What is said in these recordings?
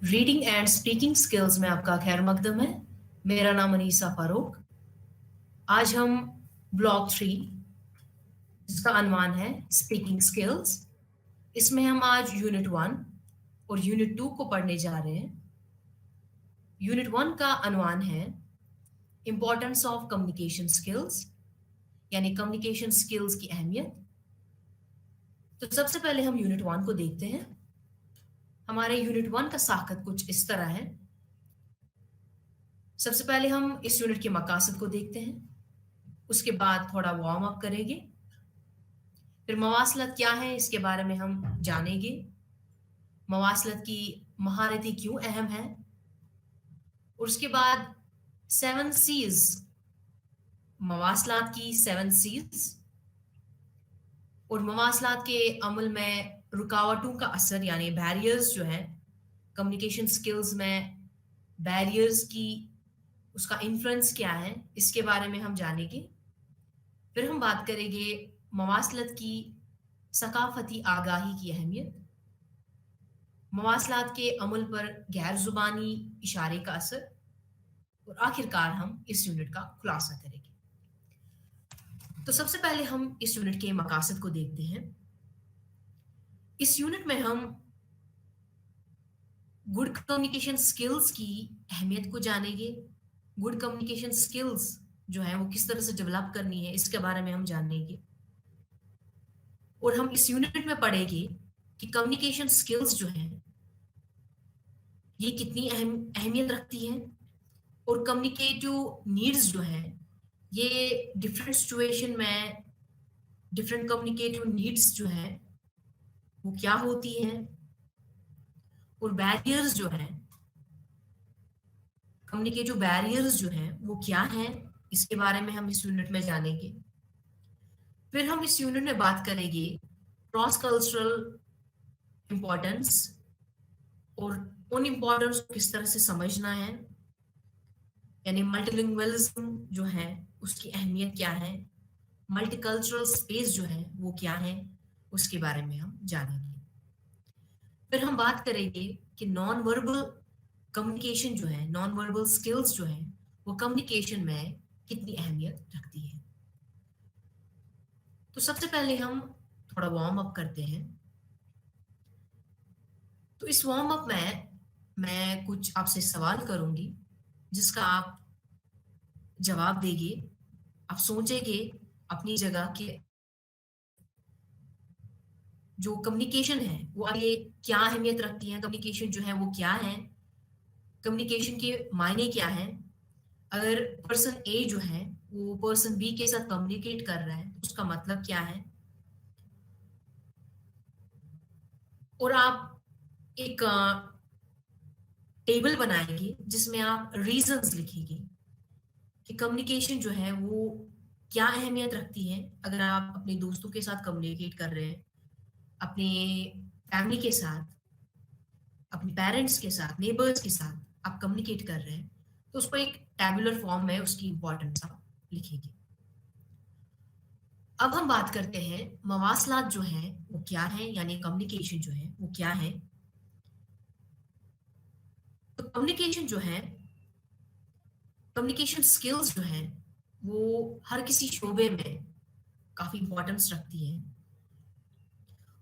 Reading and speaking skills में आपका खैर मकदम है। मेरा नाम अनीसा फारूक। आज हम ब्लॉक 3 जिसका अनवान है स्पीकिंग स्किल्स, इसमें हम आज यूनिट 1 और यूनिट 2 को पढ़ने जा रहे हैं। यूनिट 1 का अनवान है इम्पोर्टेंस ऑफ कम्युनिकेशन स्किल्स, यानी कम्युनिकेशन स्किल्स की अहमियत। तो सबसे पहले हम यूनिट 1 को देखते हैं। हमारे यूनिट 1 का साकत कुछ इस तरह है। सबसे पहले हम इस यूनिट के मकासद को देखते हैं, उसके बाद थोड़ा वार्म अप करेंगे, फिर मवासलत क्या है इसके बारे में हम जानेंगे। मवासलत की महारतें क्यों अहम है, और उसके बाद 7 सीज, मवासलात की 7 सीज और मवासलात के अमल में रुकावटों का असर यानी बैरियर्स जो है कम्युनिकेशन स्किल्स में, बैरियर्स की उसका इन्फ्लुएंस क्या है इसके बारे में हम जानेंगे। फिर हम बात करेंगे मवासलत की सकाफती आगाही की अहमियत, मवासलात के अमल पर गैर जुबानी इशारे का असर, और आखिरकार हम इस यूनिट का खुलासा करेंगे। तो सबसे पहले हम इस यूनिट के मकासद को देखते हैं। इस यूनिट में हम गुड कम्युनिकेशन स्किल्स की अहमियत को जानेंगे। गुड कम्युनिकेशन स्किल्स जो है वो किस तरह से डेवलप करनी है इसके बारे में हम जानेंगे, और हम इस यूनिट में पढ़ेंगे कि कम्युनिकेशन स्किल्स जो है ये कितनी अहमियत रखती हैं, और कम्युनिकेटिव नीड्स जो है ये डिफरेंट सिचुएशन में डिफरेंट कम्युनिकेटिव नीड्स जो है वो क्या होती हैं, और बैरियर्स जो हैं कम्युनिकेटिव बैरियर्स जो हैं वो क्या हैं इसके बारे में हम इस यूनिट में जानेंगे। फिर हम इस यूनिट में बात करेंगे क्रॉस कल्चरल इम्पोर्टेंस, और उन इम्पोर्टेंस को किस तरह से समझना है, यानी मल्टीलिंगुअलिज्म जो है उसकी अहमियत क्या है, मल्टीकल्चरल स्पेस जो है वो क्या है उसके बारे में हम जानेंगे। फिर हम बात करेंगे कि नॉन वर्बल कम्युनिकेशन जो है, नॉन वर्बल स्किल्स जो है वो कम्युनिकेशन में कितनी अहमियत रखती है। तो सबसे पहले हम थोड़ा वार्म अप करते हैं। तो इस वार्म अप में मैं कुछ आपसे सवाल करूंगी जिसका आप जवाब देंगे। आप सोचेंगे अपनी जगह कि जो कम्युनिकेशन है वो आगे क्या अहमियत रखती है, कम्युनिकेशन जो है वो क्या है, कम्युनिकेशन के मायने क्या है। अगर पर्सन ए जो है वो पर्सन बी के साथ कम्युनिकेट कर रहा है तो उसका मतलब क्या है, और आप एक टेबल बनाएंगे जिसमें आप रीजंस लिखेंगे कि कम्युनिकेशन जो है वो क्या अहमियत रखती है। अगर आप अपने दोस्तों के साथ कम्युनिकेट कर रहे हैं, अपने फैमिली के साथ, अपने पेरेंट्स के साथ, नेबर्स के साथ आप कम्युनिकेट कर रहे हैं तो उसको एक टैबुलर फॉर्म में उसकी इंपॉर्टेंस आप लिखेंगे। अब हम बात करते हैं मवासलात जो है वो क्या है, यानी कम्युनिकेशन जो है वो क्या है। तो कम्युनिकेशन जो है, कम्युनिकेशन स्किल्स जो है वो हर किसी शोबे में काफी इंपॉर्टेंस रखती है,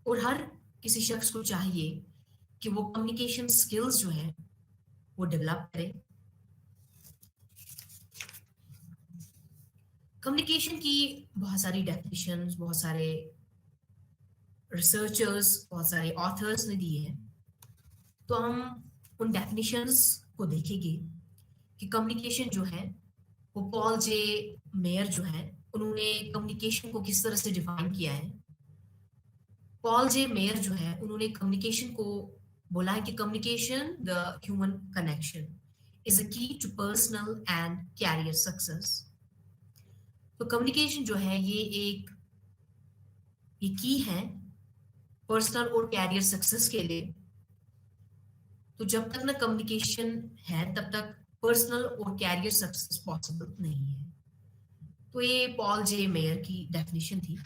और हर किसी शख्स को चाहिए कि वो कम्युनिकेशन स्किल्स जो है वो डेवलप करे। कम्युनिकेशन की बहुत सारी डेफिनेशंस, बहुत सारे रिसर्चर्स, बहुत सारे ऑथर्स ने दिए हैं। तो हम उन डेफिनेशंस को देखेंगे कि कम्युनिकेशन जो है वो पॉल जे मेयर जो है उन्होंने कम्युनिकेशन को किस तरह से डिफाइन किया है। पॉल जे मेयर जो है उन्होंने कम्युनिकेशन को बोला है कि communication the human connection is a key to personal and career success. तो कम्युनिकेशन जो है ये की है पर्सनल और कैरियर सक्सेस के लिए। तो जब तक ना कम्युनिकेशन है तब तक पर्सनल और कैरियर सक्सेस पॉसिबल नहीं है। तो ये पॉल जे मेयर की डेफिनेशन थी।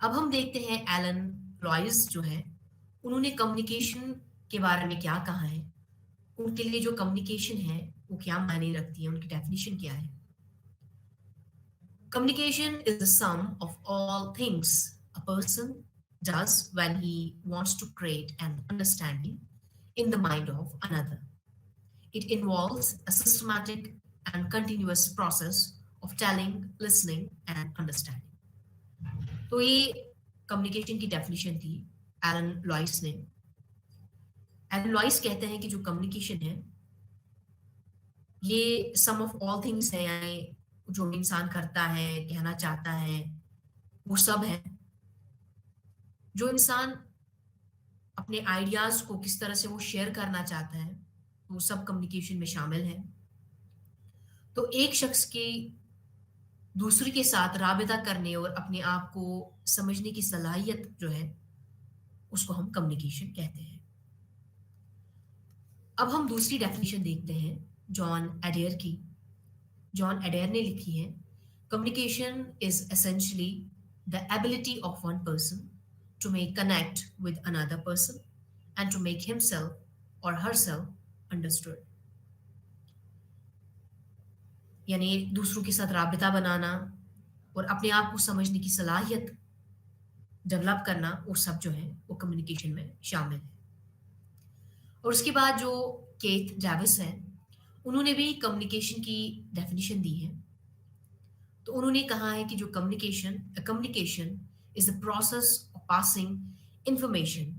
अब हम देखते हैं एलन रॉयस जो है उन्होंने कम्युनिकेशन के बारे में क्या कहा है, उनके लिए जो कम्युनिकेशन है वो क्या मायने रखती है, उनकी डेफिनेशन क्या है। Communication is the sum of all things a person does when he wants to create an understanding in the mind of another. It involves a systematic and continuous process of telling, listening, and understanding. तो ये communication की definition थी Elon लॉइस ने। Elon लॉइस कहते हैं कि जो communication है ये सम ऑफ ऑल थिंग्स है, यानी जो इंसान करता है, कहना चाहता है, वो सब है। जो इंसान अपने आइडियाज को किस तरह से वो शेयर करना चाहता है, वो सब कम्युनिकेशन में शामिल है। तो एक शख्स की दूसरे के साथ राबिता करने और अपने आप को समझने की सलाहियत जो है उसको हम कम्युनिकेशन कहते हैं। अब हम दूसरी डेफिनेशन देखते हैं जॉन एडेयर की। जॉन एडेयर ने लिखी है, communication is essentially the ability of one person to make connect with another person and to make himself or herself understood। यानी दूसरों के साथ राबिता बनाना और अपने आप को समझने की सलाहियत डेवलप करना, वो सब जो है वो कम्युनिकेशन में शामिल है। और उसके बाद जो केथ जैविस है, उन्होंने भी कम्युनिकेशन की डेफिनेशन दी है। तो उन्होंने कहा है कि जो communication is the process of passing information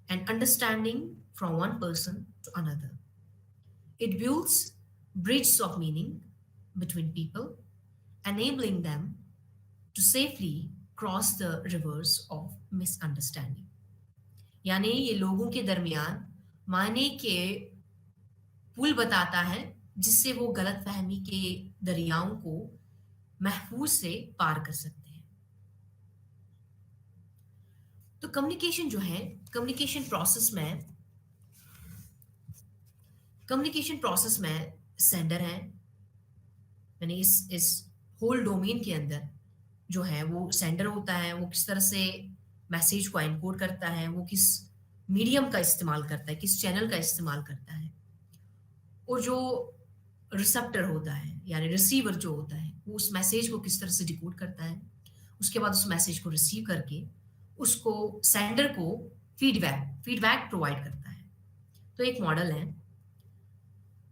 and understanding from one person to another. It builds bridges of meaning between people, enabling them to safely cross the rivers of misunderstanding। यानी ये लोगों के दरमियान मायने के पुल बताता है जिससे वो गलत फहमी के दरियाओं को महफूज से पार कर सकते हैं। तो कम्युनिकेशन जो है, कम्युनिकेशन प्रोसेस में सेंडर है, यानी इस होल डोमेन के अंदर जो है वो सेंडर होता है। वो किस तरह से मैसेज को एनकोड करता है, वो किस मीडियम का इस्तेमाल करता है, किस चैनल का इस्तेमाल करता है, और जो रिसेप्टर होता है यानी रिसीवर जो होता है वो उस मैसेज को किस तरह से डिकोड करता है। उसके बाद उस मैसेज को रिसीव करके उसको सेंडर को फीडबैक प्रोवाइड करता है। तो एक मॉडल है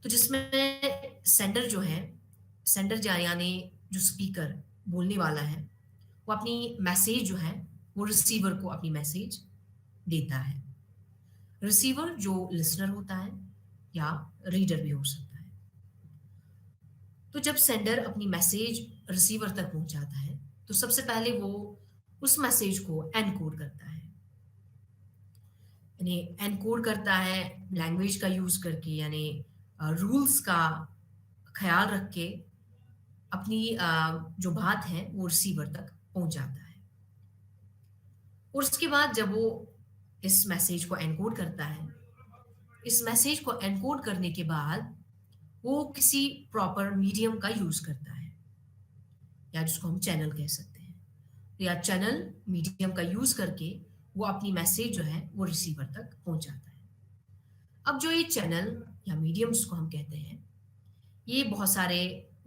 तो जिसमें सेंडर यानी जो स्पीकर बोलने वाला है वो अपनी मैसेज जो है वो रिसीवर को अपनी मैसेज देता है। रिसीवर जो लिसनर होता है या रीडर भी हो सकता है। तो जब सेंडर अपनी मैसेज रिसीवर तक पहुंचाता है तो सबसे पहले वो उस मैसेज को एनकोड करता है, यानी एनकोड करता है लैंग्वेज का यूज करके, यानी रूल्स का ख्याल रख के अपनी जो बात है वो रिसीवर तक पहुंच जाता है। और उसके बाद जब वो इस मैसेज को एनकोड करता है, इस मैसेज को एनकोड करने के बाद वो किसी प्रॉपर मीडियम का यूज करता है या जिसको हम चैनल कह सकते हैं, या चैनल मीडियम का यूज करके वो अपनी मैसेज जो है वो रिसीवर तक पहुंचाता है। अब जो ये चैनल या मीडियम जिसको हम कहते हैं, ये बहुत सारे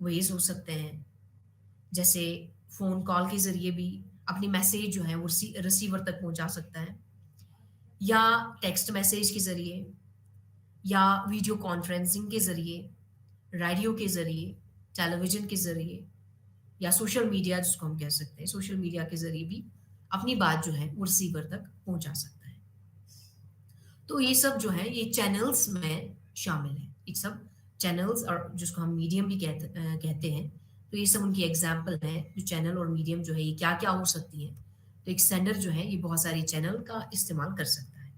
वेज हो सकते हैं, जैसे फोन कॉल के जरिए भी अपनी मैसेज जो है वो रिसीवर तक पहुंचा सकता है, या टेक्स्ट मैसेज के जरिए, या वीडियो कॉन्फ्रेंसिंग के जरिए, रेडियो के जरिए, टेलीविजन के जरिए, या सोशल मीडिया जिसको हम कह सकते हैं, सोशल मीडिया के जरिए भी अपनी बात जो है वो रिसीवर तक पहुंचा सकता है। तो ये सब जो है ये चैनल्स में शामिल है। ये सब चैनल्स और जिसको हम मीडियम भी कहते हैं, तो ये सब उनकी एग्जाम्पल है। जो चैनल और मीडियम जो है ये क्या क्या हो सकती है। तो एक सेंडर जो है ये बहुत सारी चैनल का इस्तेमाल कर सकता है।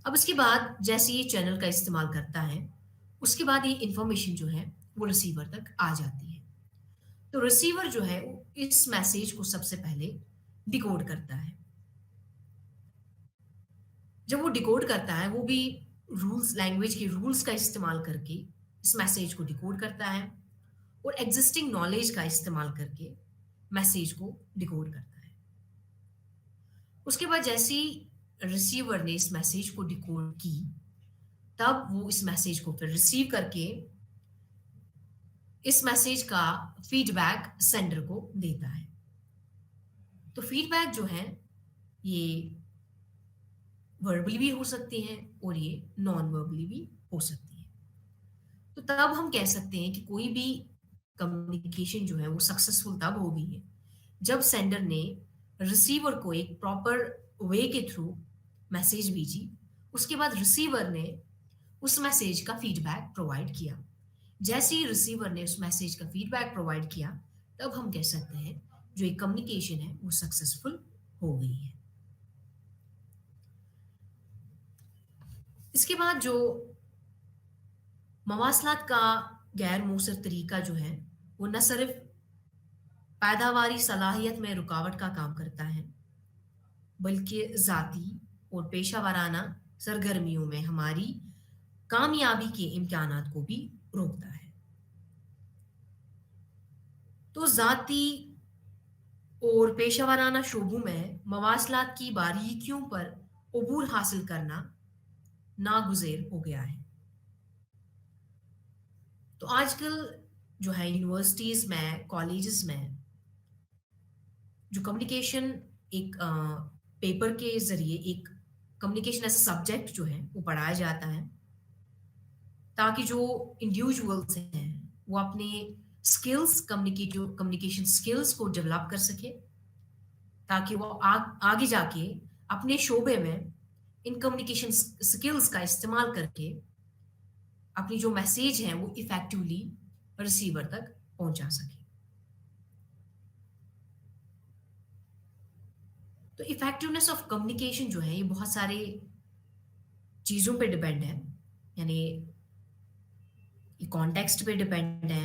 अब इसके बाद जैसे ये चैनल का इस्तेमाल करता है, उसके बाद ये इंफॉर्मेशन जो है वो रिसीवर तक आ जाती है। तो रिसीवर जो है वो इस मैसेज को सबसे पहले डिकोड करता है। जब वो डिकोड करता है वो भी लैंग्वेज के रूल्स का इस्तेमाल करके इस मैसेज को डिकोड करता है और एग्जिस्टिंग नॉलेज का इस्तेमाल करके मैसेज को डिकोड करता है। उसके बाद जैसे ही रिसीवर ने इस मैसेज को डिकोड की, तब वो इस मैसेज को फिर रिसीव करके इस मैसेज का फीडबैक सेंडर को देता है। तो फीडबैक जो है ये वर्बली भी हो सकती है और ये नॉन वर्बली भी हो सकती है। तो तब हम कह सकते हैं कि कोई भी कम्युनिकेशन जो है वो सक्सेसफुल तब होगी है जब सेंडर ने रिसीवर को एक प्रॉपर वे के थ्रू मैसेज भेजी, उसके बाद रिसीवर ने उस मैसेज का फीडबैक प्रोवाइड किया। जैसे ही रिसीवर ने उस मैसेज का फीडबैक प्रोवाइड किया, तब हम कह सकते हैं जो एक कम्युनिकेशन है वो सक्सेसफुल हो गई है। इसके बाद जो मवासलात का गैर मौसर तरीका जो है वो न सिर्फ पैदावारी सलाहियत में रुकावट का काम करता है, बल्कि ज़ाती और पेशा वाराना सरगर्मियों में हमारी कामयाबी के इम्कानात को भी रोकता है। तो ज़ाती और पेशा वाराना शोबों में मवासलात की बारीकियों पर अबूर हासिल करना नागुज़ेर हो गया है। तो आजकल जो है यूनिवर्सिटीज़ में, कॉलेजेस में जो कम्युनिकेशन एक पेपर के ज़रिए एक कम्युनिकेशन एज़ अ सब्जेक्ट जो है वो पढ़ाया जाता है, ताकि जो इंडिविजुअल्स हैं वो अपने स्किल्स कम्युनिकेशन स्किल्स को डेवलप कर सके, ताकि वो आगे जाके अपने शोबे में इन कम्युनिकेशन स्किल्स का इस्तेमाल करके अपनी जो मैसेज है वो इफेक्टिवली रिसीवर तक पहुंचा सके। तो इफेक्टिवनेस ऑफ कम्युनिकेशन जो है ये बहुत सारे चीज़ों पे डिपेंड है, यानी ये कॉन्टेक्स्ट पे डिपेंड है,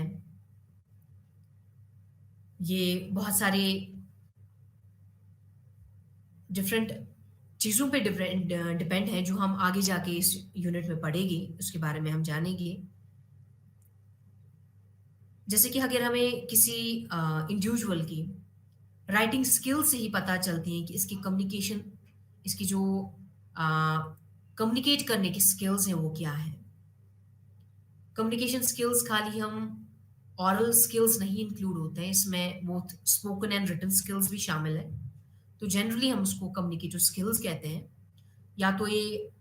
ये बहुत सारे डिफरेंट चीज़ों पे डिपेंड डिपेंड है जो हम आगे जाके इस यूनिट में पढ़ेंगे, उसके बारे में हम जानेंगे। जैसे कि अगर हमें किसी इंडिविजुअल की राइटिंग स्किल से ही पता चलती है कि इसकी कम्युनिकेशन, इसकी जो कम्युनिकेट करने की स्किल्स हैं वो क्या है। कम्युनिकेशन स्किल्स खाली हम ऑरल स्किल्स नहीं इंक्लूड होते हैं, इसमें वो स्पोकन एंड रिटन स्किल्स भी शामिल है। तो जनरली हम उसको कम्युनिकेटिव स्किल्स कहते हैं। या तो ये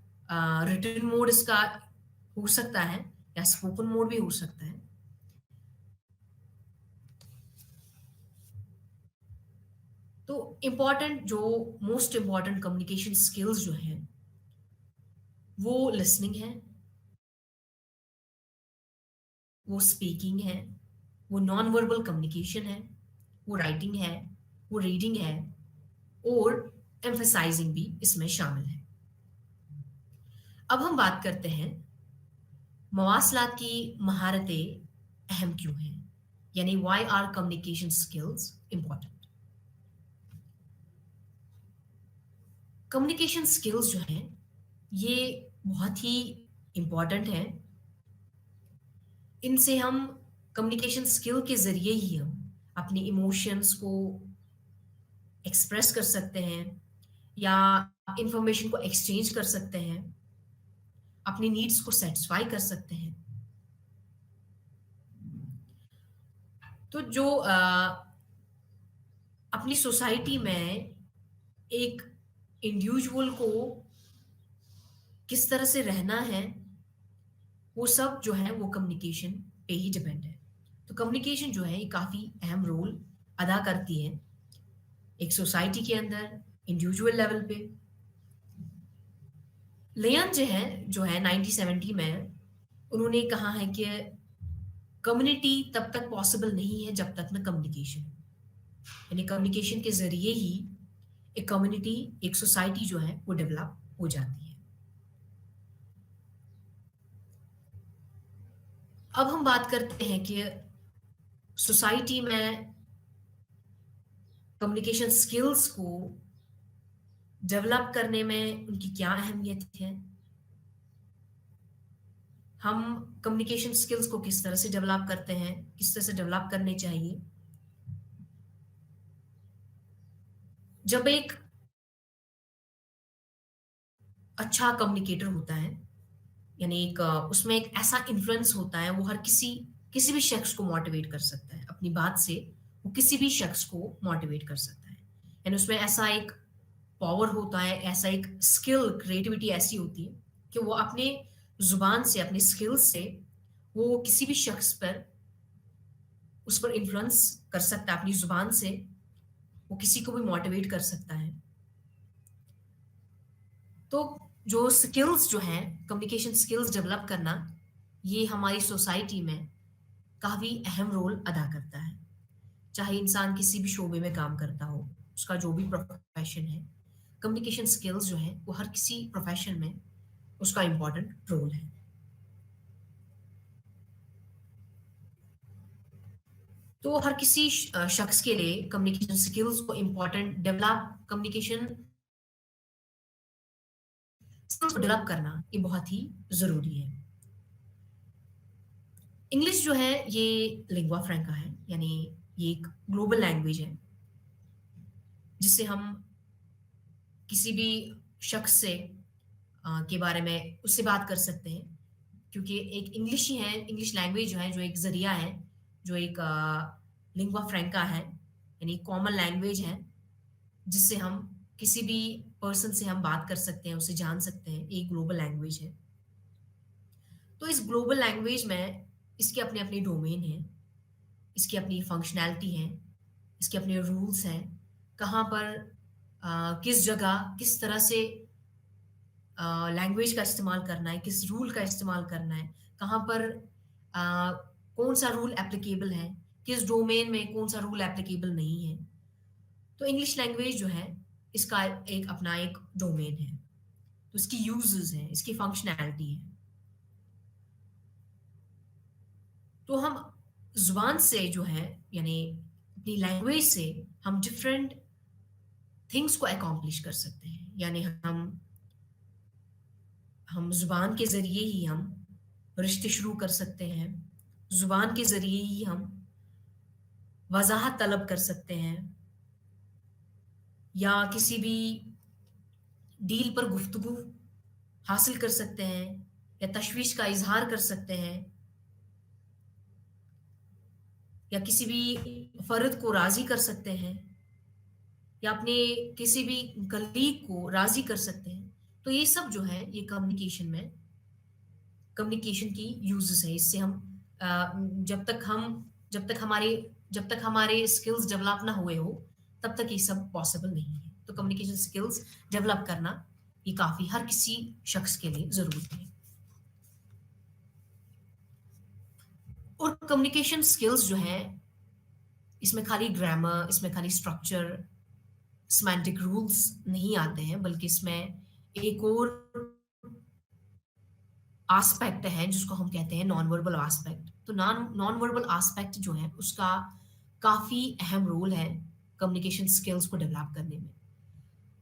रिटन मोड इसका हो सकता है या स्पोकन मोड भी हो सकता है। तो इम्पॉर्टेंट जो मोस्ट इम्पॉर्टेंट कम्युनिकेशन स्किल्स जो हैं वो लिसनिंग है, वो स्पीकिंग है, वो नॉन वर्बल कम्युनिकेशन है, वो राइटिंग है, वो रीडिंग है और एम्फसाइजिंग भी इसमें शामिल है। अब हम बात करते हैं मवासलात की महारतें अहम क्यों हैं, यानी why are communication skills important. Communication skills जो हैं ये बहुत ही इम्पॉर्टेंट हैं। इनसे हम कम्युनिकेशन स्किल के ज़रिए ही हम अपने इमोशंस को एक्सप्रेस कर सकते हैं या इंफॉर्मेशन को एक्सचेंज कर सकते हैं, अपनी नीड्स को सेटिस्फाई कर सकते हैं। तो जो अपनी सोसाइटी में एक इंडिविजुअल को किस तरह से रहना है, वो सब जो है वो कम्युनिकेशन पे ही डिपेंड है। तो कम्युनिकेशन जो है ये काफ़ी अहम रोल अदा करती है एक सोसाइटी के अंदर, इंडिविजुअल लेवल पे। लेयन जो है 1970 में उन्होंने कहा है कि कम्युनिटी तब तक पॉसिबल नहीं है जब तक न कम्युनिकेशन, यानी कम्युनिकेशन के जरिए ही एक कम्युनिटी, एक सोसाइटी जो है वो डेवलप हो जाती है। अब हम बात करते हैं कि सोसाइटी में कम्युनिकेशन स्किल्स को डेवलप करने में उनकी क्या अहमियत है, हम कम्युनिकेशन स्किल्स को किस तरह से डेवलप करते हैं, किस तरह से डेवलप करने चाहिए। जब एक अच्छा कम्युनिकेटर होता है यानी एक उसमें एक ऐसा इन्फ्लुएंस होता है, वो हर किसी भी शख्स को मोटिवेट कर सकता है। अपनी बात से वो किसी भी शख्स को मोटिवेट कर सकता है। यानी उसमें ऐसा एक पावर होता है, ऐसा एक स्किल, क्रिएटिविटी ऐसी होती है कि वो अपने ज़ुबान से, अपने स्किल्स से वो किसी भी शख्स पर उस पर इन्फ्लुएंस कर सकता है। अपनी ज़ुबान से वो किसी को भी मोटिवेट कर सकता है। तो जो स्किल्स जो हैं, कम्युनिकेशन स्किल्स डेवलप करना, ये हमारी सोसाइटी में काफ़ी अहम रोल अदा करता है। चाहे इंसान किसी भी शोबे में काम करता हो, उसका जो भी प्रोफ़ेशन है, कम्युनिकेशन स्किल्स जो हैं, वो हर किसी प्रोफ़ेशन में उसका इम्पोर्टेंट रोल है। तो हर किसी शख्स के लिए कम्युनिकेशन स्किल्स को इम्पोर्टेंट डेवलप कम्युनिकेशन स्किल्स को डेवलप करना ये बहुत ही ज़रूरी है। इंग्लिश जो है ये लिंगुआ फ्रैंका है, यानी ये एक ग्लोबल लैंग्वेज है, जिससे हम किसी भी शख्स से के बारे में उससे बात कर सकते हैं। क्योंकि एक इंग्लिश ही है, इंग्लिश लैंग्वेज जो है, जो एक ज़रिया है, जो एक लिंगुआ फ्रैंका है, यानी कॉमन लैंग्वेज है, जिससे हम किसी भी पर्सन से हम बात कर सकते हैं, उसे जान सकते हैं, एक ग्लोबल लैंग्वेज है। तो इस ग्लोबल लैंग्वेज में इसके अपने-अपने डोमेन हैं, इसकी अपनी फंक्शनैलिटी है, इसके अपने रूल्स हैं, कहाँ पर किस जगह, किस तरह से लैंग्वेज का इस्तेमाल करना है, किस रूल का इस्तेमाल करना है, कहाँ पर कौन-सा रूल एप्लीकेबल है, किस डोमेन में कौन-सा रूल एप्लीकेबल नहीं है। तो इंग्लिश लैंग्वेज जो है, इसका एक अपना एक डोमेन है। तो इसकी यूज़ेज़ हैं, इसकी फंक्शनैलिटी है। तो हम ज़ुबान से जो है, यानी अपनी लैंग्वेज से हम डिफरेंट थिंग्स को अकॉम्प्लिश कर सकते हैं। यानी हम ज़ुबान के ज़रिए ही हम रिश्ते शुरू कर सकते हैं। ज़ुबान के ज़रिए ही हम वज़ाहत तलब कर सकते हैं, या किसी भी डील पर गुफ्तगू हासिल कर सकते हैं, या तशवीश का इज़हार कर सकते हैं, या किसी भी फ़र्द को राज़ी कर सकते हैं, या अपने किसी भी कलीग को राज़ी कर सकते हैं। तो ये सब जो है, ये कम्युनिकेशन की यूज़ेज़ है। इससे हम जब तक हम जब तक हमारे स्किल्स डेवलप ना हुए हो, तब तक ये सब पॉसिबल नहीं है। तो कम्युनिकेशन स्किल्स डेवलप करना, ये काफ़ी हर किसी शख्स के लिए ज़रूरी है। और कम्युनिकेशन स्किल्स जो हैं, इसमें खाली ग्रामर, इसमें खाली स्ट्रक्चर, सेमांटिक रूल्स नहीं आते हैं, बल्कि इसमें एक और एस्पेक्ट है जिसको हम कहते हैं नॉन वर्बल एस्पेक्ट। तो नॉन नॉन वर्बल एस्पेक्ट जो है, उसका काफ़ी अहम रोल है कम्युनिकेशन स्किल्स को डेवलप करने में।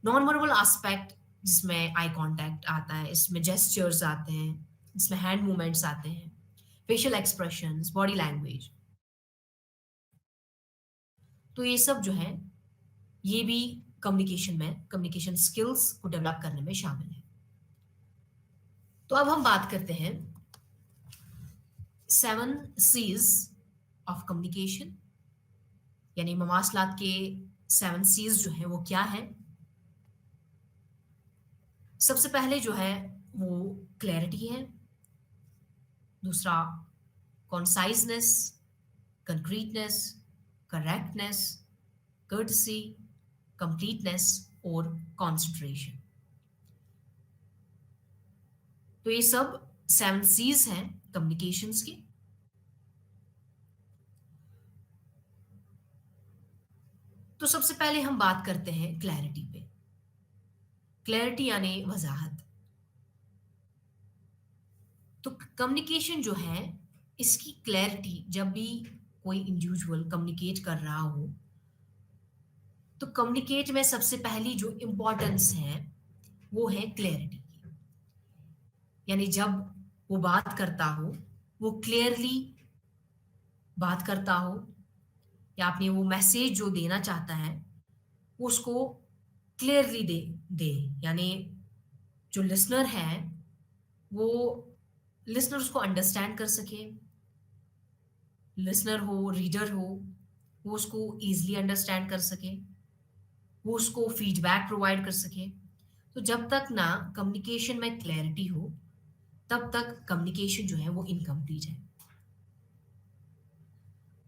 नॉन वर्बल एस्पेक्ट जिसमें आई कांटेक्ट आता है, इसमें जेस्चर्स आते हैं, इसमें हैंड मूवमेंट्स आते हैं, फेशियल एक्सप्रेशंस, बॉडी लैंग्वेज। तो ये सब जो है, ये भी कम्युनिकेशन स्किल्स को डेवलप करने में शामिल है। तो अब हम बात करते हैं 7 सीज़ ऑफ कम्युनिकेशन, यानी मवासलात के 7 सीज़ जो हैं वो क्या हैं? सबसे पहले जो है वो क्लैरिटी है, दूसरा कॉन्साइज़नेस, कंक्रीटनेस, करेक्टनेस, कर्टसी, कंप्लीटनेस और कंसंट्रेशन। तो ये सब 7 सीज़ हैं कम्युनिकेशंस के। तो सबसे पहले हम बात करते हैं क्लैरिटी पे। क्लैरिटी यानी वज़ाहत। तो कम्युनिकेशन जो है, इसकी क्लैरिटी, जब भी कोई इंडिविजुअल कम्युनिकेट कर रहा हो, तो कम्युनिकेट में सबसे पहली जो इम्पोर्टेंस है, वो है क्लैरिटी की। यानी जब वो बात करता हो, वो क्लियरली बात करता हो, या अपने वो मैसेज जो देना चाहता है, वो उसको क्लियरली दे दे। यानी जो लिसनर है, वो लिसनर उसको अंडरस्टैंड कर सके, लिसनर हो, रीडर हो, वो उसको ईज़िली अंडरस्टैंड कर सके, वो उसको फीडबैक प्रोवाइड कर सके। तो जब तक ना कम्युनिकेशन में क्लैरिटी हो, तब तक कम्युनिकेशन जो है वो इनकम्प्लीट है।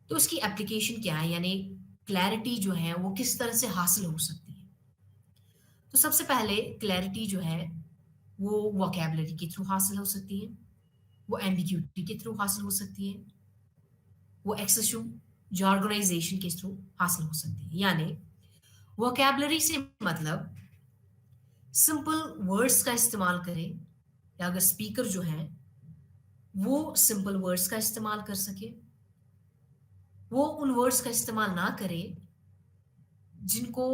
तो उसकी एप्लीकेशन क्या है, यानी क्लैरिटी जो है वो किस तरह से हासिल हो सकती है? तो सबसे पहले क्लैरिटी जो है वो वोकैब्युलरी के थ्रू हासिल हो सकती है, वो एम्बिग्यूटी के थ्रू हासिल हो सकती है, वो एक्सेसिव जॉर्गनाइजेशन के थ्रू हासिल हो सकती है। यानी वोकैब्युलरी से मतलब सिंपल वर्ड्स का इस्तेमाल करें, या अगर स्पीकर जो है वो सिंपल वर्ड्स का इस्तेमाल कर सके, वो उन वर्ड्स का इस्तेमाल ना करे जिनको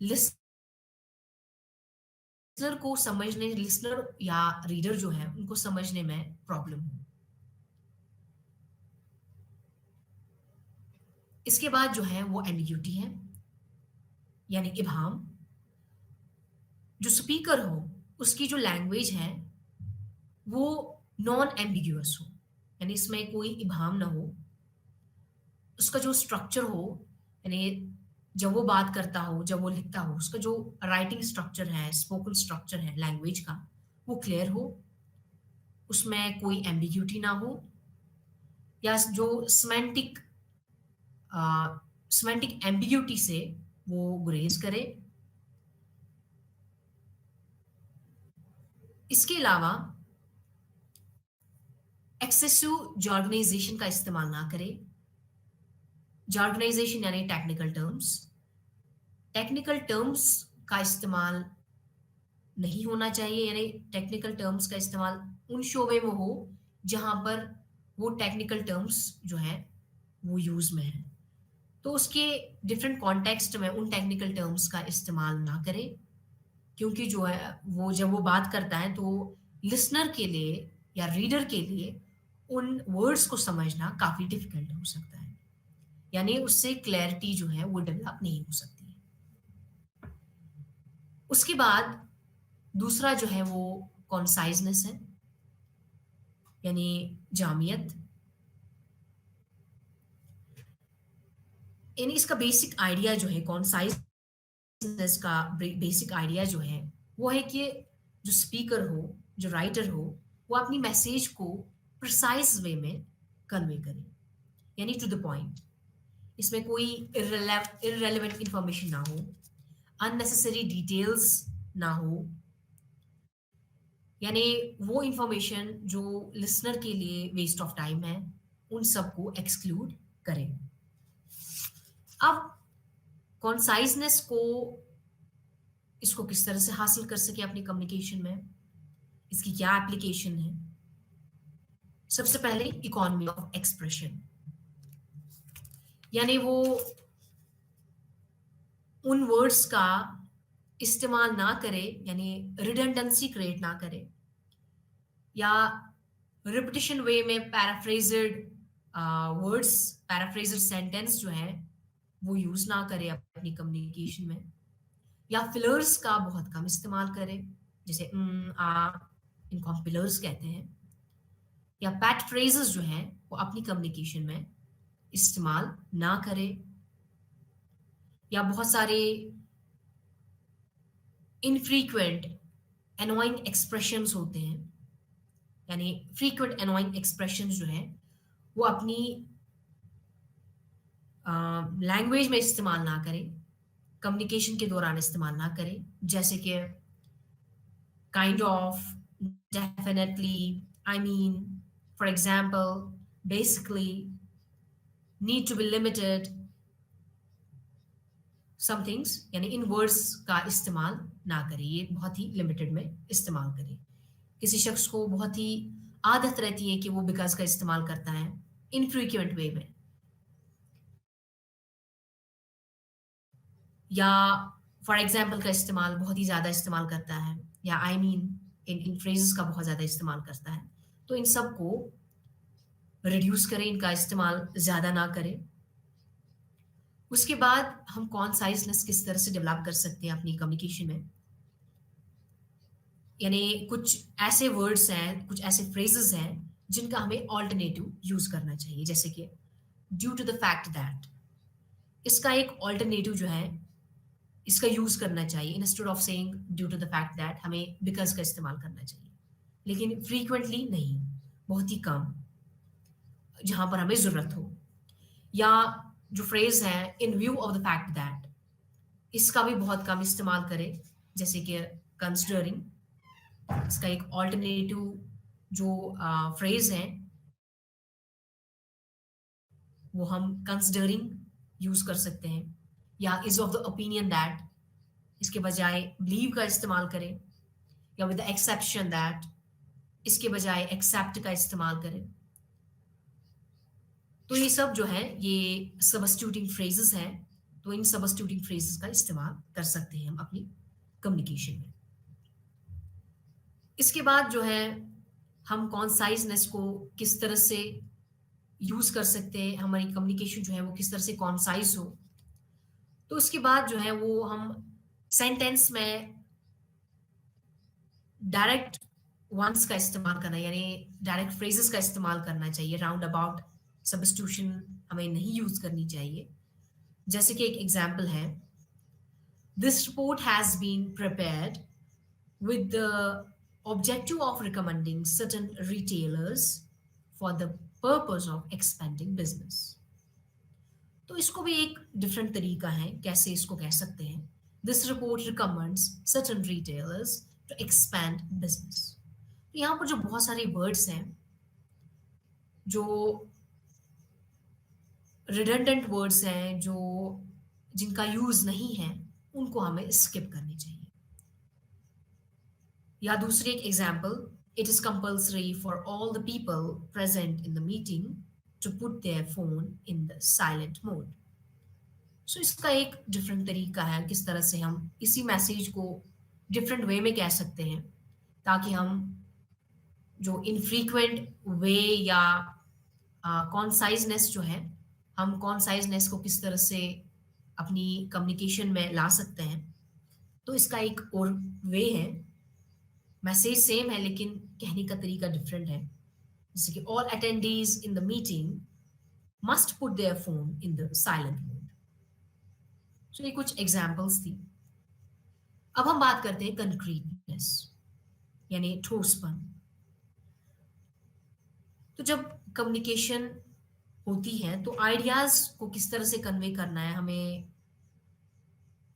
लिसनर को समझने, लिसनर या रीडर जो है उनको समझने में प्रॉब्लम हो। इसके बाद जो है वो एम्बिग्यूटी है, यानी इबहम। जो स्पीकर हो उसकी जो लैंग्वेज है वो नॉन एम्बिग्यूअस हो, यानी इसमें कोई इबहम ना हो। उसका जो स्ट्रक्चर हो, यानी जब वो बात करता हो, जब वो लिखता हो, उसका जो राइटिंग स्ट्रक्चर है, स्पोकन स्ट्रक्चर है लैंग्वेज का, वो क्लियर हो, उसमें कोई एम्बिग्यूटी ना हो, या जो सिमेंटिक सिमेंटिक एम्बिग्यूटी से वो गुरेज करे। इसके अलावा एक्सेसिव जॉर्गनाइजेशन का इस्तेमाल ना करे। जॉर्गनाइजेशन यानी टेक्निकल टर्म्स, टेक्निकल टर्म्स का इस्तेमाल नहीं होना चाहिए, यानी टेक्निकल टर्म्स का इस्तेमाल उन शोबे में हो जहां पर वो टेक्निकल टर्म्स जो है वो यूज में है, तो उसके डिफरेंट कॉन्टेक्स्ट में उन टेक्निकल टर्म्स का इस्तेमाल ना करें। क्योंकि जो है वो जब वो बात करता है तो लिसनर के लिए या रीडर के लिए उन वर्ड्स को समझना काफी डिफिकल्ट हो सकता है, यानी उससे क्लैरिटी जो है वो डेवलप नहीं हो सकती है। उसके बाद दूसरा जो है वो कॉन्साइजनेस है, यानी जामियत। यानी इसका बेसिक आइडिया जो है, कॉन्साइजनेस का बेसिक आइडिया जो है वो है कि जो स्पीकर हो, जो राइटर हो, वो अपनी मैसेज को प्रिसाइज वे में कन्वे करे, यानी टू द पॉइंट। इसमें कोई इररेलेवेंट इंफॉर्मेशन ना हो, अननेसेसरी डिटेल्स ना हो, यानी वो इंफॉर्मेशन जो लिसनर के लिए वेस्ट ऑफ टाइम है उन सबको एक्सक्लूड करें। अब कॉन्साइजनेस को, इसको किस तरह से हासिल कर सके अपनी कम्युनिकेशन में, इसकी क्या एप्लीकेशन है? सबसे पहले इकोनॉमी ऑफ एक्सप्रेशन, यानी वो उन वर्ड्स का इस्तेमाल ना करे, यानी रिडंडेंसी क्रिएट ना करे, या रिपीटिशन वे में पैराफ्रेज्ड वर्ड्स, पैराफ्रेज्ड सेंटेंस जो है वो यूज ना करे अपनी कम्युनिकेशन में, या फिलर्स का बहुत कम इस्तेमाल करे, जैसे आ, इनको हम फिलर्स कहते हैं, या पैट फ्रेजेस जो हैं वो अपनी कम्युनिकेशन में इस्तेमाल ना करे, या बहुत सारे इनफ्रीक्वेंट एनोइंग एक्सप्रेशंस होते हैं, यानी फ्रीक्वेंट एनोइंग एक्सप्रेशंस जो हैं वो अपनी लैंग्वेज में इस्तेमाल ना करें, कम्युनिकेशन के दौरान इस्तेमाल ना करें, जैसे कि kind of, definitely, I mean, for example, basically, need to be limited, some things, यानी इन वर्ड्स का इस्तेमाल ना करें, ये बहुत ही लिमिटेड में इस्तेमाल करें। किसी शख्स को बहुत ही आदत रहती है कि वो बिकॉज का इस्तेमाल करता है इनफ्रीक्वेंट वे में, या फॉर एग्जाम्पल का इस्तेमाल बहुत ही ज़्यादा इस्तेमाल करता है, या आई मीन इन फ्रेजेस का बहुत ज़्यादा इस्तेमाल करता है, तो इन सब को रिड्यूस करें, इनका इस्तेमाल ज़्यादा ना करें। उसके बाद हम कॉन्साइजनेस किस तरह से डेवलप कर सकते हैं अपनी कम्युनिकेशन में, यानी कुछ ऐसे वर्ड्स हैं, कुछ ऐसे फ्रेजेस हैं जिनका हमें ऑल्टरनेटिव यूज करना चाहिए, जैसे कि due to the fact that, इसका एक ऑल्टरनेटिव जो है इसका यूज करना चाहिए। Instead of saying due to the fact that हमें बिकॉज का इस्तेमाल करना चाहिए, लेकिन फ्रीक्वेंटली नहीं, बहुत ही कम, जहां पर हमें जरूरत हो। या जो फ्रेज है इन view of the fact that, इसका भी बहुत कम इस्तेमाल करें, जैसे कि कंसिडरिंग, इसका एक ऑल्टरनेटिव जो फ्रेज है वो हम कंसिडरिंग यूज कर सकते हैं। या is of the opinion that, इसके बजाय बिलीव का इस्तेमाल करें। या विद द एक्सेप्शन दैट, इसके बजाय एक्सेप्ट का इस्तेमाल करें। तो ये सब जो है ये सबस्टिट्यूटिंग फ्रेजेस हैं, तो इन सबस्टिट्यूटिंग फ्रेजेस का इस्तेमाल कर सकते हैं हम अपनी कम्युनिकेशन में। इसके बाद जो है हम कॉन्साइजनेस को किस तरह से यूज कर सकते हैं, हमारी कम्युनिकेशन जो है वो किस तरह से कॉन्साइज हो। तो उसके बाद जो है वो हम सेंटेंस में डायरेक्ट वंस का इस्तेमाल करना, यानी डायरेक्ट फ्रेजेस का इस्तेमाल करना चाहिए। राउंड अबाउट सब्स्टिट्यूशन हमें नहीं यूज करनी चाहिए। जैसे कि एक एग्जांपल है, this report has been prepared with the objective of recommending certain retailers for the purpose of expanding business। तो इसको भी एक डिफरेंट तरीका है कैसे इसको कह सकते हैं। This report recommends certain retailers to expand business. तो यहाँ पर जो बहुत सारे वर्ड्स हैं, जो रिडंडेंट वर्ड्स हैं, जो जिनका यूज नहीं है, उनको हमें स्किप करनी चाहिए। या दूसरी एक example, it is compulsory for all the people present in the meeting to put their phone in the silent mode. So इसका एक डिफरेंट तरीका है किस तरह से हम इसी मैसेज को डिफरेंट वे में कह सकते हैं, ताकि हम जो इनफ्रीक्वेंट वे या कॉन्साइजनेस जो है, हम कॉन्साइजनेस को किस तरह से अपनी कम्युनिकेशन में ला सकते हैं। तो इसका एक और वे है, मैसेज सेम है लेकिन कहने का तरीका डिफरेंट है। जैसे कि all attendees in the meeting must put their phone in the silent mode. So ये कुछ एग्जांपल्स थी। अब हम बात करते हैं कंक्रीटनेस, यानी ठोसपन। तो जब कम्युनिकेशन होती है तो आइडियाज को किस तरह से कन्वे करना है, हमें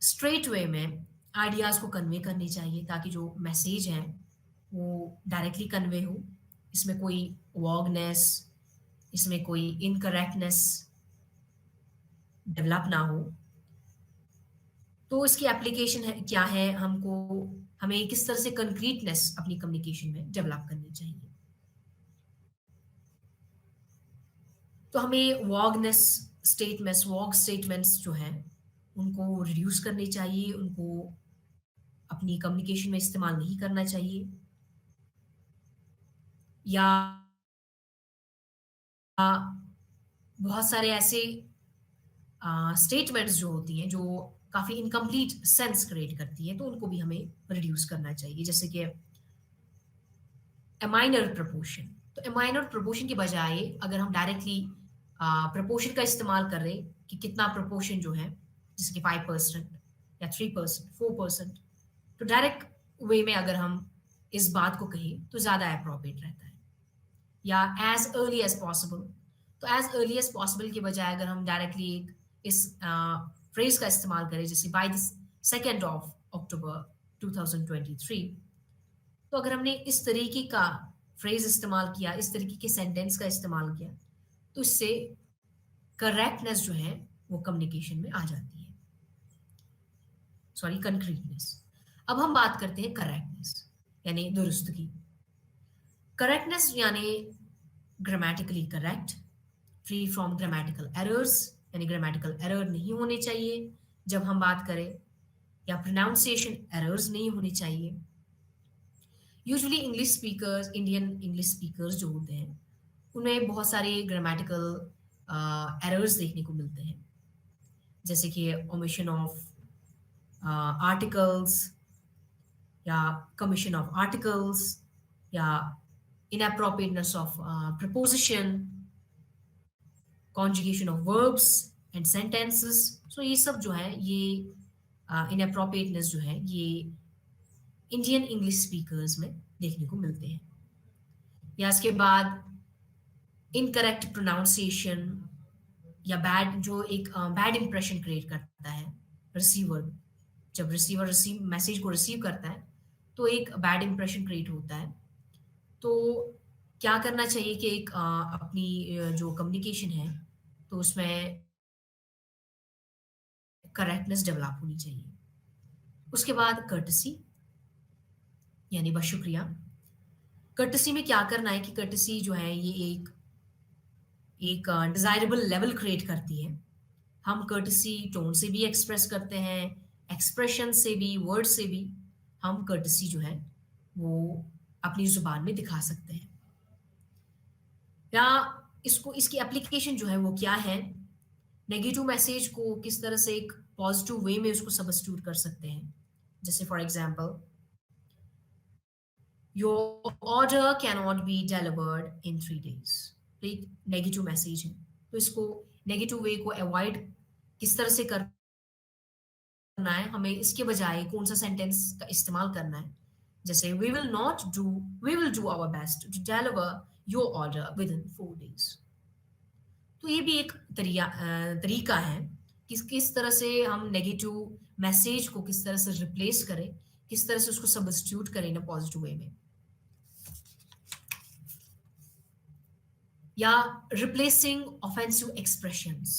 स्ट्रेट वे में आइडियाज को कन्वे करनी चाहिए, ताकि जो मैसेज है वो डायरेक्टली कन्वे हो। इसमें कोई वॉगनेस, इसमें कोई इनकरेक्टनेस डेवलप ना हो। तो इसकी एप्लीकेशन है क्या है, हमें किस तरह से कंक्रीटनेस अपनी कम्युनिकेशन में डेवलप करनी चाहिए। तो हमें वॉग स्टेटमेंट्स जो हैं उनको रिड्यूस करनी चाहिए, उनको अपनी कम्युनिकेशन में इस्तेमाल नहीं करना चाहिए। या बहुत सारे ऐसे स्टेटमेंट्स जो होती हैं जो काफी इनकम्प्लीट सेंस क्रिएट करती हैं, तो उनको भी हमें रिड्यूस करना चाहिए। जैसे कि ए माइनर प्रपोर्शन, तो ए माइनर प्रपोर्शन के बजाय अगर हम डायरेक्टली प्रपोर्शन का इस्तेमाल कर रहे हैं कि कितना प्रपोर्शन जो है, जैसे कि 5% या 3%, 4%, तो डायरेक्ट वे में अगर हम इस बात को कहें तो ज्यादा अप्रोप्रिएट रहता है। या एज अर्ली एज पॉसिबल, तो एज अर्ली एज पॉसिबल के बजाय अगर हम डायरेक्टली इस फ्रेज का इस्तेमाल करें, जैसे by the 2nd of October 2023, तो अगर हमने इस तरीके का फ्रेज इस्तेमाल किया, इस तरीके के सेंटेंस का इस्तेमाल किया, तो इससे करेक्टनेस जो है वो कम्युनिकेशन में आ जाती है, सॉरी कंक्रीटनेस। अब हम बात करते हैं करेक्टनेस, यानी दुरुस्त की। करेक्टनेस यानी grammatically correct, free from grammatical errors, यानी ग्रामेटिकल एरर नहीं होने चाहिए जब हम बात करें, या प्रोनाउंसिएशन एरर्स नहीं होनी चाहिए। Usually English speakers, Indian English speakers जो होते हैं उनमें बहुत सारे ग्रामेटिकल एरर्स देखने को मिलते हैं, जैसे कि ओमिशन ऑफ आर्टिकल्स, या कमीशन ऑफ आर्टिकल्स, या inappropriateness of preposition, conjugation of verbs and sentences. So ये सब जो है ये inappropriateness जो है ये इंडियन इंग्लिश स्पीकर्स में देखने को मिलते हैं। या इसके बाद इनकरेक्ट प्रोनाउंसिएशन, या बैड जो एक बैड इंप्रेशन क्रिएट करता है रिसीवर। जब रिसीवर मैसेज को रिसीव करता है तो एक बैड इंप्रेशन क्रिएट होता है। तो क्या करना चाहिए कि एक अपनी जो कम्युनिकेशन है तो उसमें करेक्टनेस डेवलप होनी चाहिए। उसके बाद कर्टसी यानी बशुक्रिया। कर्टसी में क्या करना है कि कर्टसी जो है ये एक एक डिजायरेबल लेवल क्रिएट करती है। हम कर्टसी टोन से भी एक्सप्रेस करते हैं, एक्सप्रेशन से भी, वर्ड से भी हम कर्टसी जो है वो अपनी जुबान में दिखा सकते हैं। या इसको इसकी एप्लीकेशन जो है वो क्या है, नेगेटिव मैसेज को किस तरह से एक पॉजिटिव वे में उसको सब्स्टिट्यूट कर सकते हैं। जैसे for example, your order can not be delivered in 3 days। तो एक नेगेटिव मैसेज है, तो इसको नेगेटिव वे को अवॉइड किस तरह से करना है, हमें इसके बजाय कौन सा सेंटेंस का इस्तेमाल करना है। जैसे we will do our best to deliver your order within 4 days। तो ये भी एक तरीका है कि किस तरह से हम नेगेटिव मैसेज को किस तरह से रिप्लेस करें, किस तरह से उसको सब्स्टिट्यूट करें इन अ पॉजिटिव वे में। या replacing offensive expressions.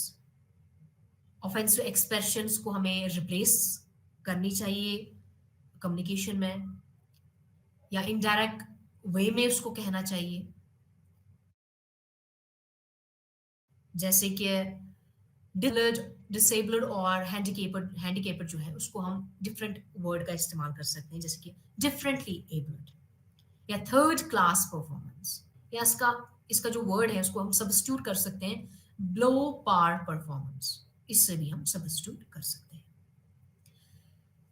Offensive expressions को हमें रिप्लेस करनी चाहिए कम्युनिकेशन में, या इनडायरेक्ट वे में उसको कहना चाहिए। जैसे कि डिसेबल्ड और हैंडीकेप्ड जो है उसको हम डिफरेंट वर्ड का इस्तेमाल कर सकते हैं, जैसे कि डिफरेंटली एबल्ड या थर्ड क्लास परफॉर्मेंस। या इसका जो वर्ड है उसको हम सब्स्टिट्यूट कर सकते हैं लो पार परफॉर्मेंस, इससे भी हम सब्स्टिट्यूट कर सकते हैं।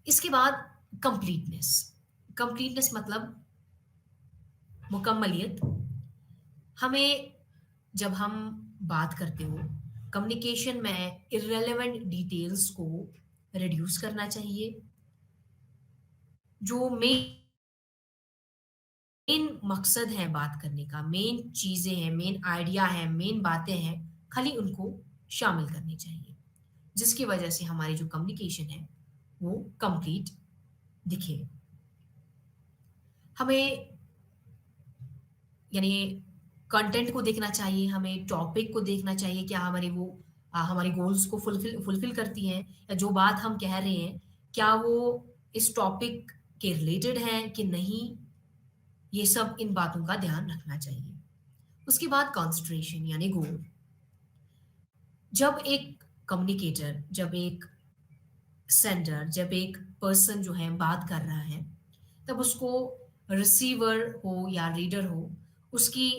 इसके बाद कंप्लीटनेस। कंप्लीटनेस मतलब मुकम्मलियत। हमें जब हम बात करते हो कम्युनिकेशन में इररेलेवेंट डिटेल्स को रिड्यूस करना चाहिए। जो मेन मकसद है बात करने का, मेन चीजें हैं, मेन आइडिया है, मेन बातें हैं, खाली उनको शामिल करनी चाहिए, जिसकी वजह से हमारी जो कम्युनिकेशन है वो कंप्लीट दिखे। हमें यानी कंटेंट को देखना चाहिए, हमें टॉपिक को देखना चाहिए, क्या हमारी गोल्स को फुलफिल करती हैं, या जो बात हम कह रहे हैं क्या वो इस टॉपिक के रिलेटेड है कि नहीं। ये सब इन बातों का ध्यान रखना चाहिए। उसके बाद कॉन्सेंट्रेशन यानी गोल। जब एक कम्युनिकेटर, जब एक सेंडर, जब एक पर्सन जो है बात कर रहा है, तब उसको रिसीवर हो या रीडर हो, उसकी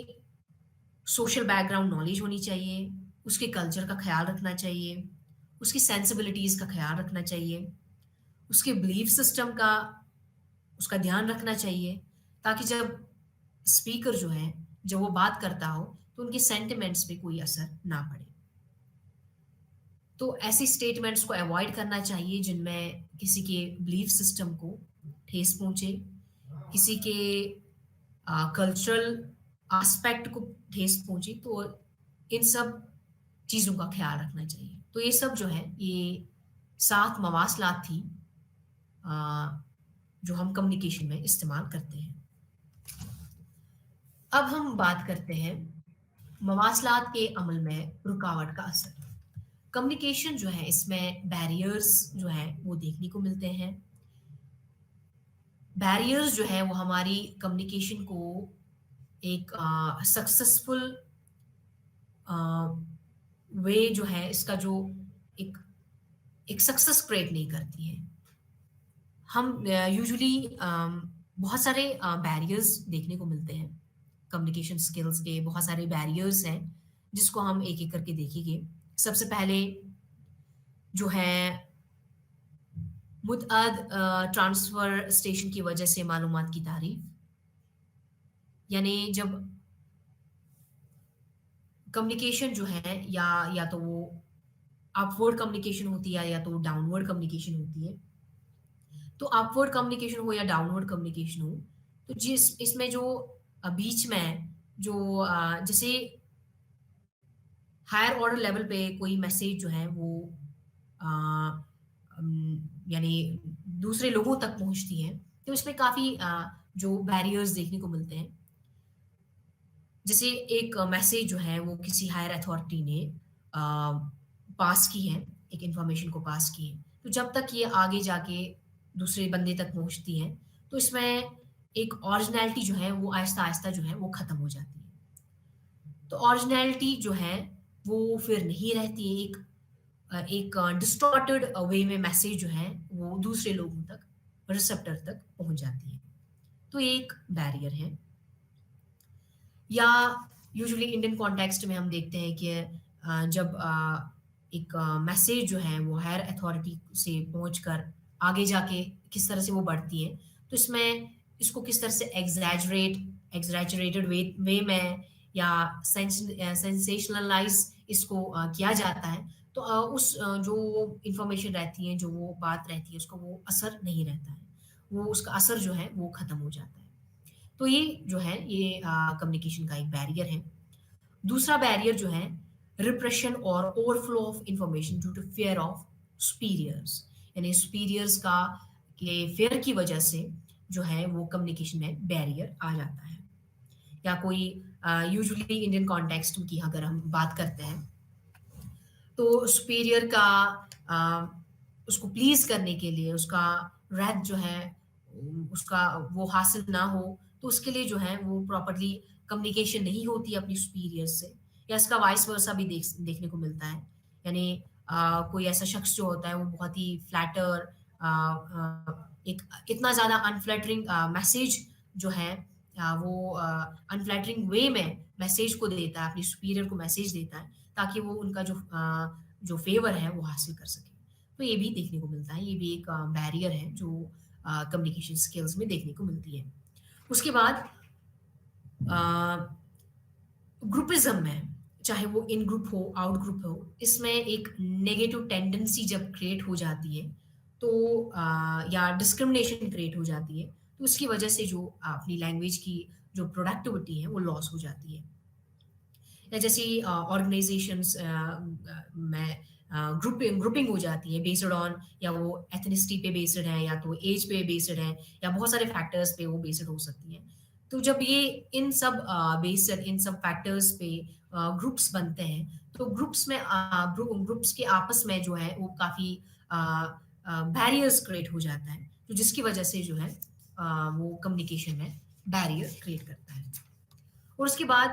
सोशल बैकग्राउंड नॉलेज होनी चाहिए, उसके कल्चर का ख्याल रखना चाहिए, उसकी सेंसिबिलिटीज़ का ख्याल रखना चाहिए, उसके बिलीफ सिस्टम का उसका ध्यान रखना चाहिए, ताकि जब स्पीकर जो है जब वो बात करता हो तो उनके सेंटिमेंट्स पे कोई असर ना पड़े। तो ऐसी स्टेटमेंट्स को अवॉइड करना चाहिए जिनमें किसी के बिलीफ सिस्टम को ठेस पहुंचे, किसी के कल्चरल एस्पेक्ट को ठेस पहुंचे। तो इन सब चीज़ों का ख्याल रखना चाहिए। तो ये सब जो है ये 7 मवासलात थी जो हम कम्युनिकेशन में इस्तेमाल करते हैं। अब हम बात करते हैं मवासलात के अमल में रुकावट का असर। कम्युनिकेशन जो है इसमें बैरियर्स जो है वो देखने को मिलते हैं। बैरियर्स जो है वो हमारी कम्युनिकेशन को एक सक्सेसफुल वे जो है इसका जो एक एक सक्सेस क्रिएट नहीं करती है। हम यूजुअली बहुत सारे बैरियर्स देखने को मिलते हैं। कम्युनिकेशन स्किल्स के बहुत सारे बैरियर्स हैं जिसको हम एक एक करके देखेंगे। सबसे पहले जो है मुतअद ट्रांसफर स्टेशन की वजह से मालूमात की तारीफ, यानी जब कम्युनिकेशन जो है या तो वो अपवर्ड कम्युनिकेशन होती है या तो डाउनवर्ड कम्युनिकेशन होती है। तो अपवर्ड कम्युनिकेशन हो या डाउनवर्ड कम्युनिकेशन हो, तो जिस इसमें जो बीच में जो जैसे हायर ऑर्डर लेवल पे कोई मैसेज जो है वो अ, यानी दूसरे लोगों तक पहुंचती है, तो इसमें काफ़ी जो बैरियर्स देखने को मिलते हैं। जैसे एक मैसेज जो है वो किसी हायर अथॉरिटी ने पास की है, एक इंफॉर्मेशन को पास की है। तो जब तक ये आगे जाके दूसरे बंदे तक पहुँचती है, तो इसमें एक ओरिजिनैलिटी जो है वो आहिस्ता-आहिस्ता जो है वो ख़त्म हो जाती है। तो ओरिजिनैलिटी जो है वो फिर नहीं रहती है, एक डिस्टॉर्टेड वे में मैसेज जो है वो दूसरे लोगों तक, रिसेप्टर तक पहुँच जाती है। तो ये एक बैरियर है। या यूजुअली इंडियन कॉन्टेक्स्ट में हम देखते हैं कि जब एक मैसेज जो है वो हायर अथॉरिटी से पहुंचकर आगे जाके किस तरह से वो बढ़ती है, तो इसमें इसको किस तरह से एग्जैजरेटेड वे में या सेंसेशनलाइज इसको किया जाता है, तो जो जो रहती है, जो वो बात रहती है, उसका वो असर नहीं रहता है, वो उसका असर जो है वो खत्म हो जाता है। तो ये जो है ये कम्युनिकेशन का एक बैरियर है। दूसरा बैरियर जो है रिप्रेशन और overflow of information due to fear of superiors, यानी सुपीरियर्स का के फियर की वजह से जो है वो कम्युनिकेशन में बैरियर आ जाता है। या कोई यूजुअली इंडियन कॉन्टेक्स्ट की अगर हम बात करते हैं, तो सुपीरियर का अ, उसको प्लीज करने के लिए उसका रैथ जो है उसका वो हासिल ना हो, तो उसके लिए जो है वो प्रॉपर्ली कम्युनिकेशन नहीं होती है अपनी सुपीरियर से, या इसका वाइस वर्सा भी देखने को मिलता है। यानी कोई ऐसा शख्स जो होता है वो बहुत ही फ्लैटर एक इतना ज़्यादा अनफ्लैटरिंग मैसेज जो है वो अनफ्लैटरिंग वे में मैसेज को देता है, अपनी सुपीरियर को मैसेज देता है, ताकि वो उनका जो फेवर है वो हासिल कर सके। तो ये भी देखने को मिलता है, ये भी एक बैरियर है जो कम्युनिकेशन स्किल्स में देखने को मिलती है। उसके बाद ग्रुपिज्म में, चाहे वो इन ग्रुप हो, आउट ग्रुप हो, इसमें एक नेगेटिव टेंडेंसी जब क्रिएट हो जाती है, तो या डिस्क्रिमिनेशन क्रिएट हो जाती है, तो उसकी वजह से जो अपनी लैंग्वेज की जो प्रोडक्टिविटी है वो लॉस हो जाती है। या जैसे ऑर्गेनाइजेशंस में ग्रुपिंग हो जाती है बेस्ड ऑन, या वो एथनिसिटी पे बेस्ड है या तो एज पे बेस्ड है, या बहुत सारे फैक्टर्स पे वो बेस्ड हो सकती है। तो जब ये इन सब बेस्ड इन सब फैक्टर्स पे ग्रुप्स बनते हैं, तो ग्रुप्स के आपस में जो है वो काफ़ी बैरियर्स क्रिएट हो जाता है, तो जिसकी वजह से जो है वो कम्युनिकेशन में बैरियर क्रिएट करता है। और उसके बाद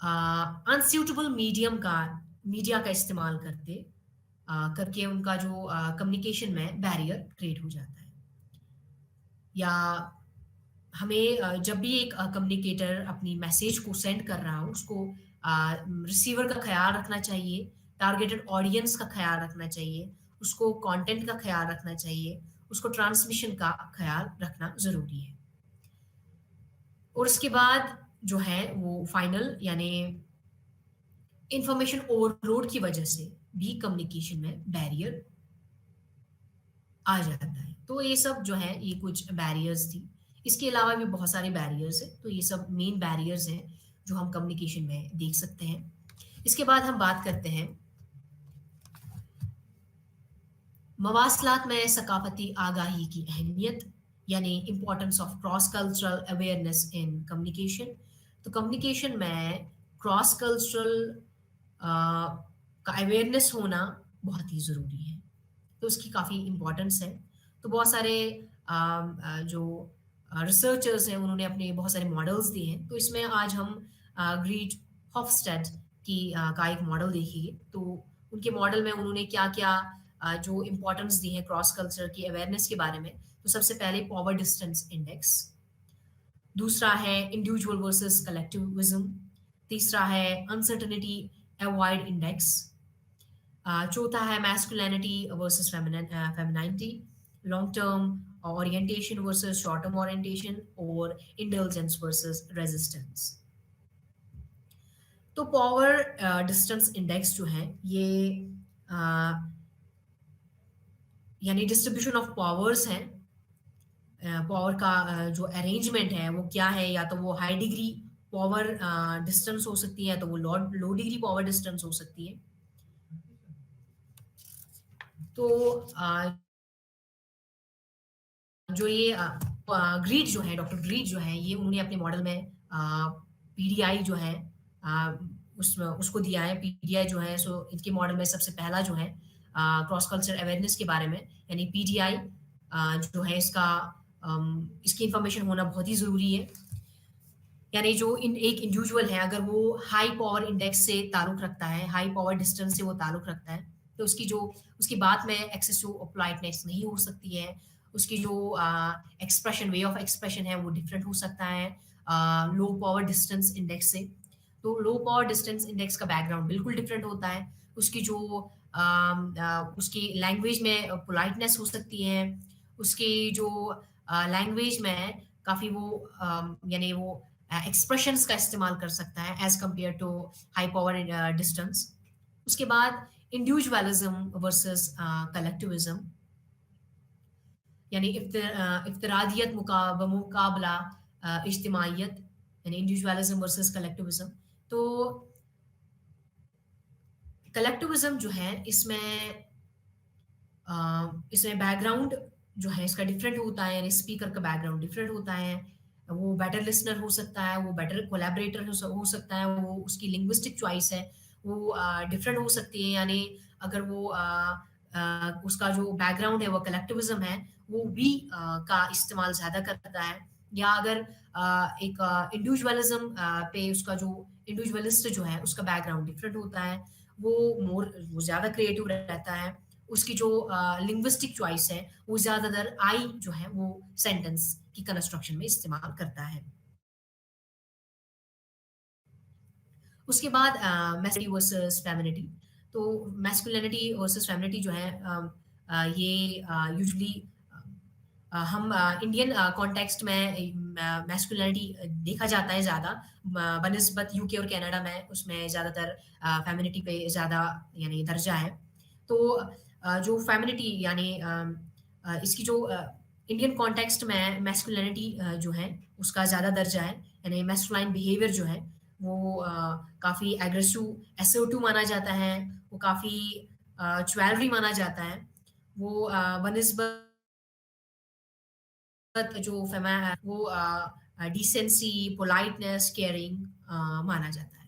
अनस्यूटेबल मीडिया का इस्तेमाल करके उनका जो कम्युनिकेशन में बैरियर क्रिएट हो जाता है। या हमें जब भी एक कम्युनिकेटर अपनी मैसेज को सेंड कर रहा हो, उसको रिसीवर का ख्याल रखना चाहिए, टारगेटेड ऑडियंस का ख्याल रखना चाहिए, उसको कंटेंट का ख्याल रखना चाहिए, उसको ट्रांसमिशन का ख्याल रखना ज़रूरी है। और उसके बाद जो है वो फाइनल यानी इंफॉर्मेशन ओवरलोड की वजह से भी कम्युनिकेशन में बैरियर आ जाता है। तो ये सब जो है ये कुछ बैरियर्स थी। इसके अलावा भी बहुत सारे बैरियर्स हैं, तो ये सब मेन बैरियर्स हैं जो हम कम्युनिकेशन में देख सकते हैं। इसके बाद हम बात करते हैं मवासलात में सकाफती आगाही की अहमियत, यानी importance of cross cultural awareness in communication. तो कम्युनिकेशन में क्रॉस कल्चरल का अवेयरनेस होना बहुत ही ज़रूरी है, तो उसकी काफ़ी इम्पोर्टेंस है। तो बहुत सारे जो रिसर्चर्स हैं उन्होंने अपने बहुत सारे मॉडल्स दिए हैं, तो इसमें आज हम ग्रीट हॉफस्टेड का एक मॉडल देखेंगे। तो उनके मॉडल में उन्होंने क्या-क्या जो इम्पोर्टेंस दी है क्रॉस कल्चर की अवेयरनेस के बारे में। तो सबसे पहले पावर डिस्टेंस इंडेक्स, दूसरा है इंडिविजुअल वर्सेस कलेक्टिविज्म, तीसरा है अनसर्टेनिटी अवॉइड इंडेक्स, चौथा है masculinity versus femininity, long term orientation versus short term orientation, or indulgence versus resistance. तो पावर डिस्टेंस इंडेक्स जो है ये अ, यानी डिस्ट्रीब्यूशन ऑफ पावर्स है, पावर का जो अरेंजमेंट है वो क्या है, या तो वो हाई डिग्री पावर डिस्टेंस हो सकती है, तो वो लो लो डिग्री पावर डिस्टेंस हो सकती है। तो जो ये ग्रीड जो है, डॉक्टर ग्रीड जो है, ये उन्होंने अपने मॉडल में पीडीआई जो है अ, उसको दिया है। पीडीआई जो है सो इनके मॉडल में सबसे पहला जो है क्रॉस कल्चर अवेयरनेस के बारे में, यानी पीडीआई जो है इसका इसकी इंफॉर्मेशन होना बहुत ही ज़रूरी है। यानी जो इन एक इंडिविजुअल है, अगर वो हाई पावर इंडेक्स से ताल्लुक रखता है, हाई पावर डिस्टेंस से वो ताल्लुक रखता है, तो उसकी बात में एक्सेस टू पोलाइटनेस नहीं हो सकती है। उसकी जो एक्सप्रेशन, वे ऑफ एक्सप्रेशन है वो डिफरेंट हो सकता है लो पावर डिस्टेंस इंडेक्स से। तो लो पावर डिस्टेंस इंडेक्स का बैकग्राउंड बिल्कुल डिफरेंट होता है। उसकी जो उसकी लैंग्वेज में पोलाइटनेस हो सकती है। उसकी जो लैंग्वेज में काफ़ी वो यानी वो एक्सप्रेशंस का इस्तेमाल कर सकता है as compare to high power distance. उसके बाद इंडिविजुअलिज्म वर्सेस कलेक्टिविज्म, यानी इफ्तरादियत मुकाबला इज्तिमाइयत, यानी इंडिविजुअलिज्म वर्सेस कलेक्टिविज्म। तो कलेक्टिविज्म जो है इसमें बैकग्राउंड जो है इसका डिफरेंट होता है, यानी स्पीकर का बैकग्राउंड डिफरेंट होता है। वो बेटर लिसनर हो सकता है, वो बेटर कोलैबोरेटर हो सकता है, वो उसकी लिंग्विस्टिक चॉइस है वो डिफरेंट हो सकती है। यानी अगर वो उसका जो बैकग्राउंड है वो कलेक्टिविज्म है, वो वी का इस्तेमाल ज़्यादा करता है। या अगर एक इंडिविजुअलिज्म पे उसका जो इंडिविजुअलिस्ट जो है उसका बैकग्राउंड डिफरेंट होता है, वो ज़्यादा क्रिएटिव रहता है। उसकी जो लिंग्विस्टिक चॉइस है वो ज़्यादातर आई जो है वो सेंटेंस की कंस्ट्रक्शन में इस्तेमाल करता है। उसके बाद मैस्कुलिनिटी वर्सेस फेमिनिटी। तो मैस्कुलिनिटी वर्सेस फेमिनिटी जो है ये यूजुअली हम इंडियन कॉन्टेक्स्ट में मैस्कुलिनिटी देखा जाता है ज़्यादा बनिस्बत यूके और कनाडा में, उसमें ज़्यादातर फेमिनिटी पे ज़्यादा यानी दर्जा है। तो जो फेमिनिटी यानी इसकी जो इंडियन कॉन्टेक्स्ट में मैस्कुलिनिटी जो है उसका ज़्यादा दर्जा है, यानी मैस्कुलाइन बिहेवियर जो है वो काफ़ी एग्रेसिव असर्टिव माना जाता है, वो काफ़ी chivalry माना जाता है। वो बनिस्बत जो वो डिसेंसी, पोलाइटनेस, केयरिंग माना जाता है।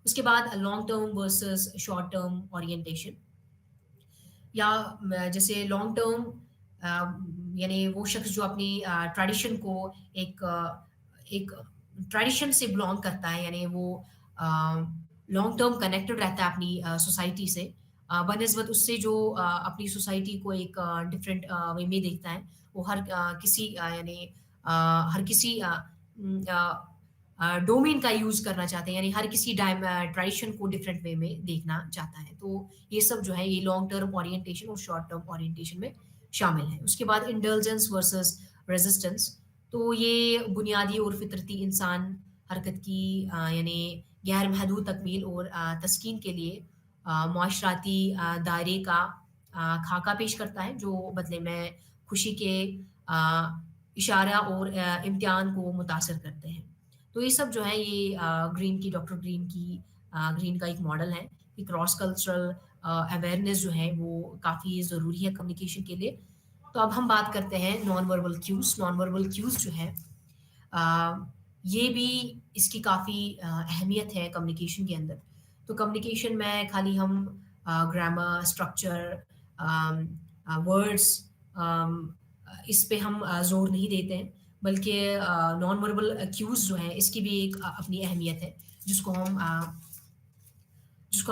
उसके बाद long term versus short term orientation, या जैसे लॉन्ग टर्म यानी वो शख्स जो अपनी ट्रेडिशन को एक ट्रेडिशन से बिलोंग करता है, यानी वो लॉन्ग टर्म कनेक्टेड रहता है अपनी सोसाइटी से बनिस्बत उससे जो अपनी सोसाइटी को एक डिफरेंट वे में देखता है। वो हर किसी यानी हर किसी डोमेन का यूज़ करना चाहते हैं, यानी हर किसी ट्रेडिशन को डिफरेंट वे में देखना चाहता है। तो ये सब जो है ये लॉन्ग टर्म ओरिएंटेशन और शॉर्ट टर्म ओरिएंटेशन में शामिल है। उसके बाद इंडल्जेंस वर्सेस रेजिस्टेंस। तो ये बुनियादी और फितरती इंसान हरकत की यानी गैर महदूद तकमील और तस्कीन के लिए मुआशराती दायरे का खाका पेश करता है, जो बदले में खुशी के इशारा और इम्तिहान को मुतासर करते हैं। तो ये सब जो है ये डॉक्टर ग्रीन का एक मॉडल है कि क्रॉस कल्चरल अवेयरनेस जो है वो काफ़ी ज़रूरी है कम्युनिकेशन के लिए। तो अब हम बात करते हैं non verbal cues. Non verbal cues जो है अ, ये भी इसकी काफ़ी अहमियत है कम्युनिकेशन के अंदर। तो कम्युनिकेशन में खाली हम ग्रामर, स्ट्रक्चर, वर्ड्स इस पे हम ज़ोर नहीं देते हैं, बल्कि नॉन वर्बल क्यूज़ जो हैं इसकी भी एक अपनी अहमियत है, जिसको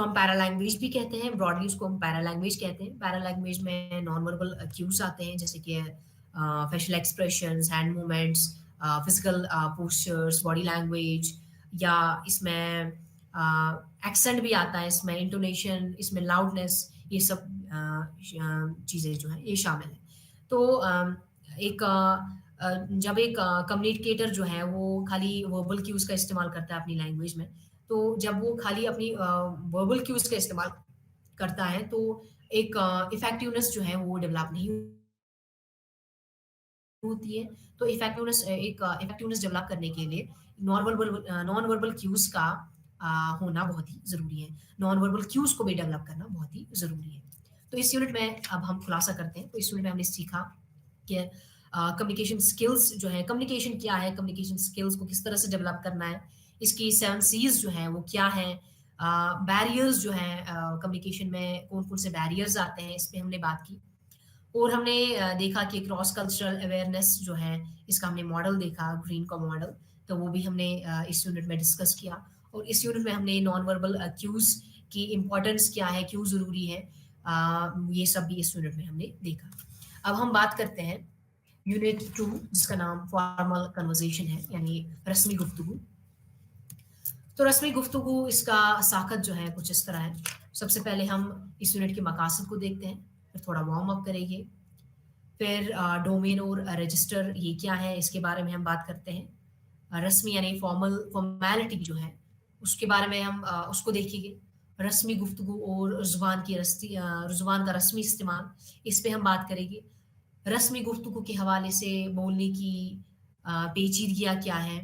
हम पैरा लैंग्वेज भी कहते हैं। ब्रॉडली उसको हम पैरा लैंग्वेज कहते हैं। पैरा लैंग्वेज में नॉन वर्बल क्यूज़ आते हैं, जैसे कि facial expressions, hand movements, physical postures, body language, या इसमें एक्सेंट भी आता है, इसमें इंटोनेशन, इसमें लाउडनेस, ये सब चीज़ें जो हैं ये शामिल हैं। तो एक जब एक कम्युनिकेटर जो है वो खाली वर्बल क्यूज़ का इस्तेमाल करता है अपनी लैंग्वेज में, तो जब वो खाली अपनी वर्बल क्यूज़ का इस्तेमाल करता है तो एक इफेक्टिवनेस जो है वो डेवलप नहीं होती है। तो इफेक्टिवनेस डेवलप करने के लिए नॉन वर्बल क्यूज़ का होना बहुत ही ज़रूरी है। नॉन वर्बल क्यूज़ को भी डेवलप करना बहुत ही ज़रूरी है। तो इस यूनिट में अब हम खुलासा करते हैं। तो इस यूनिट में हमने सीखा कि कम्युनिकेशन स्किल्स जो है, कम्युनिकेशन क्या है, कम्युनिकेशन स्किल्स को किस तरह से डेवलप करना है, इसकी 7 सीज़ जो हैं वो क्या हैं, बैरियर्स जो हैं कम्युनिकेशन में कौन-कौन से बैरियर्स आते हैं, इस पे हमने बात की। और हमने देखा कि क्रॉस कल्चरल अवेयरनेस जो है, इसका हमने मॉडल देखा, ग्रीन का मॉडल, तो वो भी हमने इस यूनिट में डिस्कस किया। और इस यूनिट में हमने नॉन वर्बल क्यूज़ की इम्पोर्टेंस क्या है, क्यों ज़रूरी है, ये सब भी इस यूनिट में हमने देखा। अब हम बात करते हैं यूनिट 2 जिसका नाम फॉर्मल कन्वर्सेशन है, यानी रस्मी गुफ्तगू। तो रस्मी गुफ्तगू इसका साखत जो है कुछ इस तरह है। सबसे पहले हम इस यूनिट के मकासद को देखते हैं, फिर थोड़ा वार्म अप करेंगे, फिर डोमेन और रजिस्टर ये क्या है इसके बारे में हम बात करते हैं। रस्मी यानी फॉर्मेलिटी जो है उसके बारे में हम उसको देखेंगे। रस्मी गुफ्तगू और ज़ुबान का रस्मी इस्तेमाल, इस पे हम बात करेंगे। रस्मी गुफ्तगू के हवाले से बोलने की पेचीदगियाँ क्या हैं,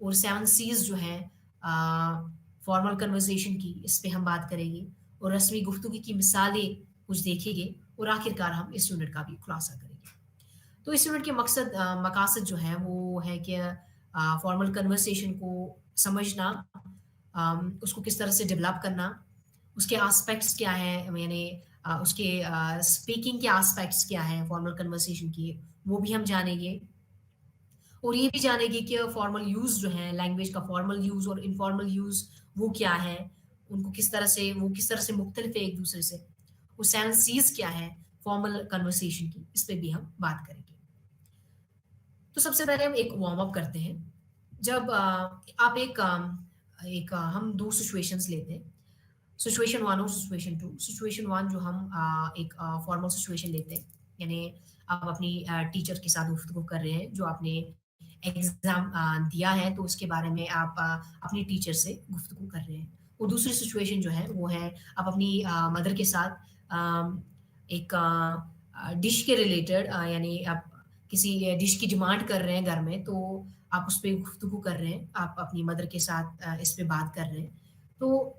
और 7 सीज़ जो हैं फॉर्मल कन्वर्सेशन की, इस पे हम बात करेंगे। और रस्मी गुफ्तगू की मिसालें कुछ देखेंगे, और आखिरकार हम इस यूनिट का भी खुलासा करेंगे। तो इस यूनिट के मकासद जो हैं वो है कि फॉर्मल कन्वर्सेशन को समझना, उसको किस तरह से डेवलप करना, उसके एस्पेक्ट्स क्या हैं, यानी उसके स्पीकिंग के एस्पेक्ट्स क्या हैं फॉर्मल कन्वर्सेशन की, वो भी हम जानेंगे। और ये भी जानेंगे कि फॉर्मल यूज़ जो है, लैंग्वेज का फॉर्मल यूज़ और इनफॉर्मल यूज़ वो क्या है, उनको किस तरह से मुख्तलिफ है एक-दूसरे से। वो 7 सीज़ क्या है फॉर्मल कन्वर्सेशन की, इस पे भी हम बात करेंगे। तो सबसे पहले हम एक वार्म अप करते हैं। जब आप हम 2 सिचुएशंस लेते हैं। सिचुएशन 1 और सिचुएशन 2। सिचुएशन 1 जो हम एक फॉर्मल सिचुएशन लेते हैं, यानी आप अपनी टीचर के साथ गुफ्तगू कर रहे हैं, जो आपने एग्ज़ाम दिया है, तो उसके बारे में आप अपनी टीचर से गुफ्तगू कर रहे हैं। और दूसरी सिचुएशन जो है, वो है आप अपनी मदर के साथ एक डिश के रिलेटेड, यानी आप किसी डिश की डिमांड कर रहे हैं घर में, तो आप उस पे गुफ्तगू कर रहे हैं, आप अपनी मदर के साथ इस पे बात कर रहे हैं। तो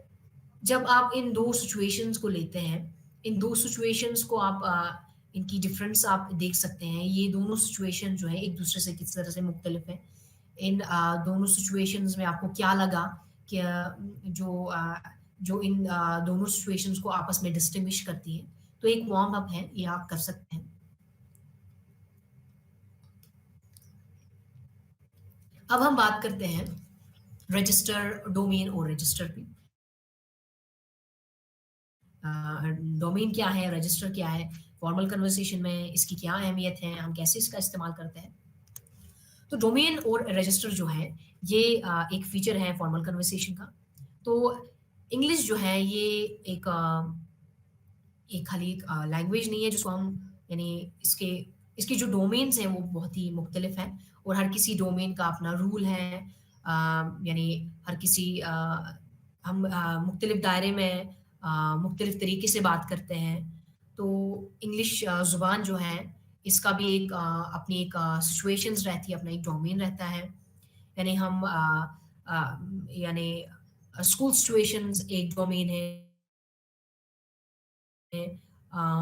जब आप इन 2 सिचुएशंस को लेते हैं, इन 2 सिचुएशंस को आप इनकी डिफरेंस आप देख सकते हैं। ये दोनों सिचुएशन जो है एक-दूसरे से किस तरह से मुख्तलिफ हैं। इन दोनों सिचुएशंस में आपको क्या लगा कि जो इन दोनों सिचुएशंस को आपस में डिस्टिंग्विश करती है। तो एक वार्म अप है, ये आप कर सकते हैं। अब हम बात करते हैं रजिस्टर, डोमेन और रजिस्टर की। डोमेन क्या है, रजिस्टर क्या है, फॉर्मल कन्वर्सेशन में इसकी क्या अहमियत है, हम कैसे इसका इस्तेमाल करते हैं। तो डोमेन और रजिस्टर जो है ये एक फीचर है फॉर्मल कन्वर्सेशन का। तो इंग्लिश जो है ये एक एक खाली एक लैंग्वेज नहीं है जिसको हम, यानी इसके इसके जो डोमेन्स हैं वो बहुत ही मुख्तलिफ हैं, और हर किसी डोमेन का अपना रूल है। यानी हर किसी हम मुख्तलिफ दायरे में मुख्तलिफ तरीके से बात करते हैं। तो इंग्लिश ज़ुबान जो है इसका भी एक अपनी एक सिचुएशंस रहती है, अपना एक डोमेन रहता है। यानी यानी स्कूल सिचुएशंस एक डोमेन है,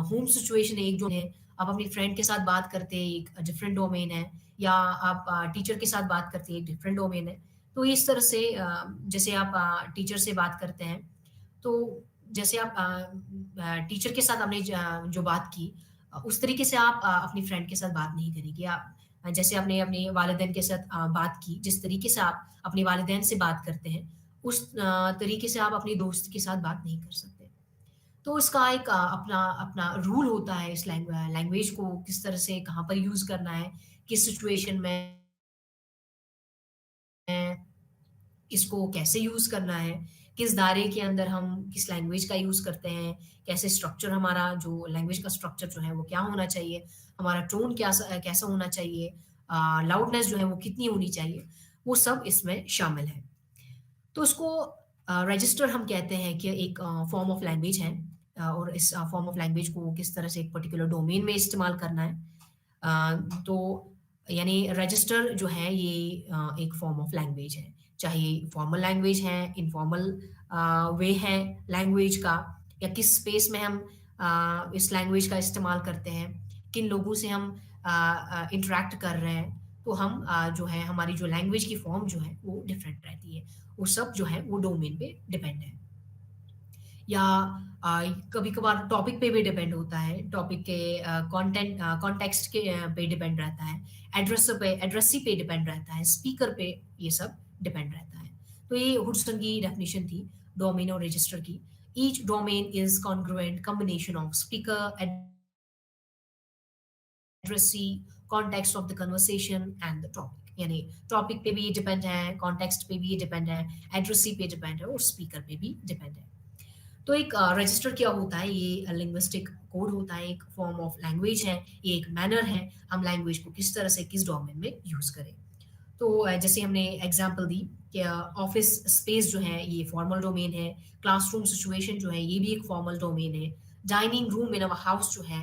होम सिचुएशन एक जो है, आप अपनी फ्रेंड के साथ बात करते हैं एक डिफरेंट डोमेन है, या आप टीचर के साथ बात करते हैं एक डिफरेंट डोमेन है। तो इस तरह से जैसे आप टीचर से बात करते हैं, तो जैसे आप टीचर के साथ आपने जो बात की, उस तरीके से आप अपनी फ्रेंड के साथ बात नहीं करेंगे। आप जैसे आपने अपने वालिदैन के साथ बात की, जिस तरीके से आप अपने वालिदैन से बात करते हैं, उस तरीके से आप अपने दोस्त के साथ बात नहीं कर सकते। तो इसका एक अपना अपना रूल होता है, इस लैंग्वेज को किस तरह से कहाँ पर यूज़ करना है, किस सिचुएशन में इसको कैसे यूज़ करना है, किस दायरे के अंदर हम किस लैंग्वेज का यूज़ करते हैं, कैसे स्ट्रक्चर हमारा जो लैंग्वेज का स्ट्रक्चर जो है वो क्या होना चाहिए, हमारा टोन कैसा होना चाहिए, लाउडनेस जो है वो कितनी होनी चाहिए, वो सब इसमें शामिल है। तो उसको रजिस्टर हम कहते हैं कि एक फॉर्म ऑफ लैंग्वेज है, और इस फॉर्म ऑफ लैंग्वेज को किस तरह से एक पर्टिकुलर डोमेन में इस्तेमाल करना है। तो यानी रजिस्टर जो है ये एक फॉर्म ऑफ लैंग्वेज है, चाहे फॉर्मल लैंग्वेज है, इनफॉर्मल वे है लैंग्वेज का, या किस स्पेस में हम इस लैंग्वेज का इस्तेमाल करते हैं, किन लोगों से हम इंटरेक्ट कर रहे हैं, तो हम जो है हमारी जो लैंग्वेज की फॉर्म जो है वो डिफरेंट रहती है। वो सब जो है वो डोमेन पे डिपेंड है। या कभी-कभार टॉपिक पे भी डिपेंड होता है, टॉपिक के कॉन्टेक्स्ट के पे डिपेंड रहता है, एड्रेसी पे डिपेंड रहता है, स्पीकर पे ये सब डिपेंड रहता है। तो ये हुड्सन की डेफिनिशन थी डोमेन और रजिस्टर की। Each domain is congruent combination of speaker, addressee, context of the conversation and the topic. यानी टॉपिक पे भी ये डिपेंड है, कॉन्टेक्स्ट पे भी ये डिपेंड है, एड्रेसी पे डिपेंड है और स्पीकर पे भी डिपेंड है। तो एक रजिस्टर क्या होता है, ये लिंग्विस्टिक कोड होता है, एक फॉर्म ऑफ लैंग्वेज है, ये एक मैनर है, हम लैंग्वेज को किस तरह से किस डोमेन में यूज़ करें। तो जैसे हमने एग्जांपल दी कि ऑफिस स्पेस जो है ये फॉर्मल डोमेन है, क्लासरूम सिचुएशन जो है ये भी एक फॉर्मल डोमेन है, dining room in our house जो है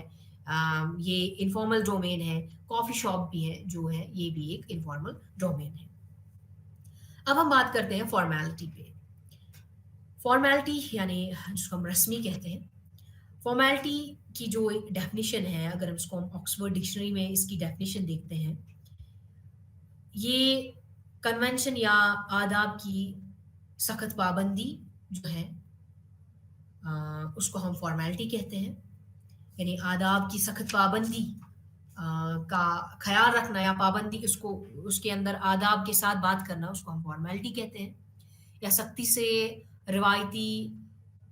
ये इनफॉर्मल डोमेन है, कॉफी शॉप भी है जो है ये भी एक इनफॉर्मल डोमेन है। अब हम बात करते हैं फॉर्मेलिटी पे। फॉर्मेलिटी यानी जिसको हम रस्मी कहते हैं। फॉर्मेलिटी की जो एक डेफिनेशन है, अगर हम इसको हम ऑक्सफोर्ड डिक्शनरी में इसकी डेफिनेशन देखते हैं, ये कन्वेंशन या आदाब की सख्त पाबंदी जो है उसको हम फॉर्मेलिटी कहते हैं। यानी आदाब की सख्त पाबंदी का ख्याल रखना या पाबंदी उसको उसके अंदर आदाब के साथ बात करना उसको हम फॉर्मेलिटी कहते हैं। या सख्ती से रिवायती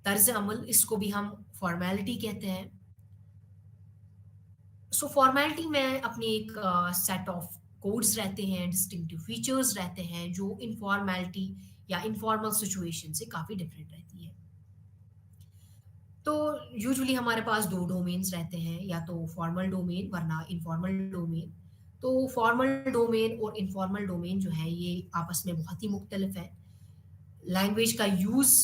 तर्ज अमल इसको भी हम फॉर्मेलिटी कहते हैं। सो फॉर्मेलिटी में अपनी एक सेट ऑफ कोड्स रहते हैं, डिस्टिंक्टिव फीचर्स रहते हैं जो इनफॉर्मेलिटी या इनफॉर्मल सिचुएशन से काफ़ी डिफरेंट रहती है। तो यूजुअली हमारे पास 2 डोमेन्स रहते हैं, या तो फॉर्मल डोमेन वरना इनफॉर्मल डोमेन। तो फॉर्मल डोमेन और इनफॉर्मल डोमेन जो है ये आपस में बहुत ही मुख्तलिफ है। लैंग्वेज का यूज़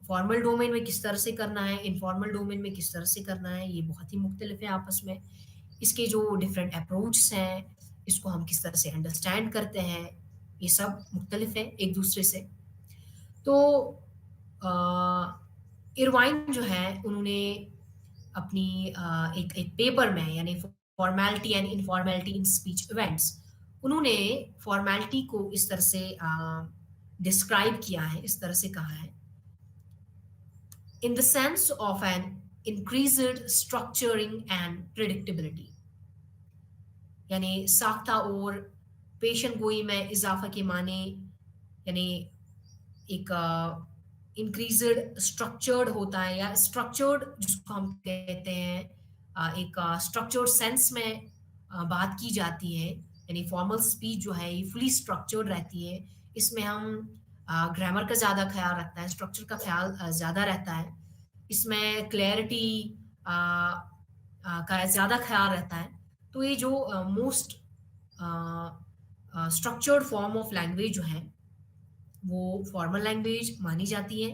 फॉर्मल डोमेन में किस तरह से करना है, इनफॉर्मल डोमेन में किस तरह से करना है, ये बहुत ही मुख्तलिफ है आपस में। इसके जो डिफरेंट अप्रोचेस हैं, इसको हम किस तरह से अंडरस्टैंड करते हैं, ये सब मुख्तलिफ है एक दूसरे से। तो इरवाइन जो है उन्होंने अपनी एक एक पेपर में, यानी formality and informality in speech events, उन्होंने फॉर्मेलिटी को इस तरह से डिस्क्राइब किया है, इस तरह से कहा है, in the sense of an increased structuring and predictability. यानी साख्ता और पेशन गोई में इजाफा के माने, यानी एक इंक्रीज्ड स्ट्रक्चर्ड होता है, या स्ट्रक्चर्ड जिसको हम कहते हैं एक स्ट्रक्चर्ड सेंस में बात की जाती है। यानी फॉर्मल स्पीच जो है ये फुली स्ट्रक्चर्ड रहती है, इसमें हम ग्रामर का ज़्यादा ख्याल रखता है, स्ट्रक्चर का ख्याल ज़्यादा रहता है, इसमें क्लैरिटी का ज़्यादा ख्याल रहता है। तो ये जो most structured form of language जो है वो फॉर्मल लैंग्वेज मानी जाती है।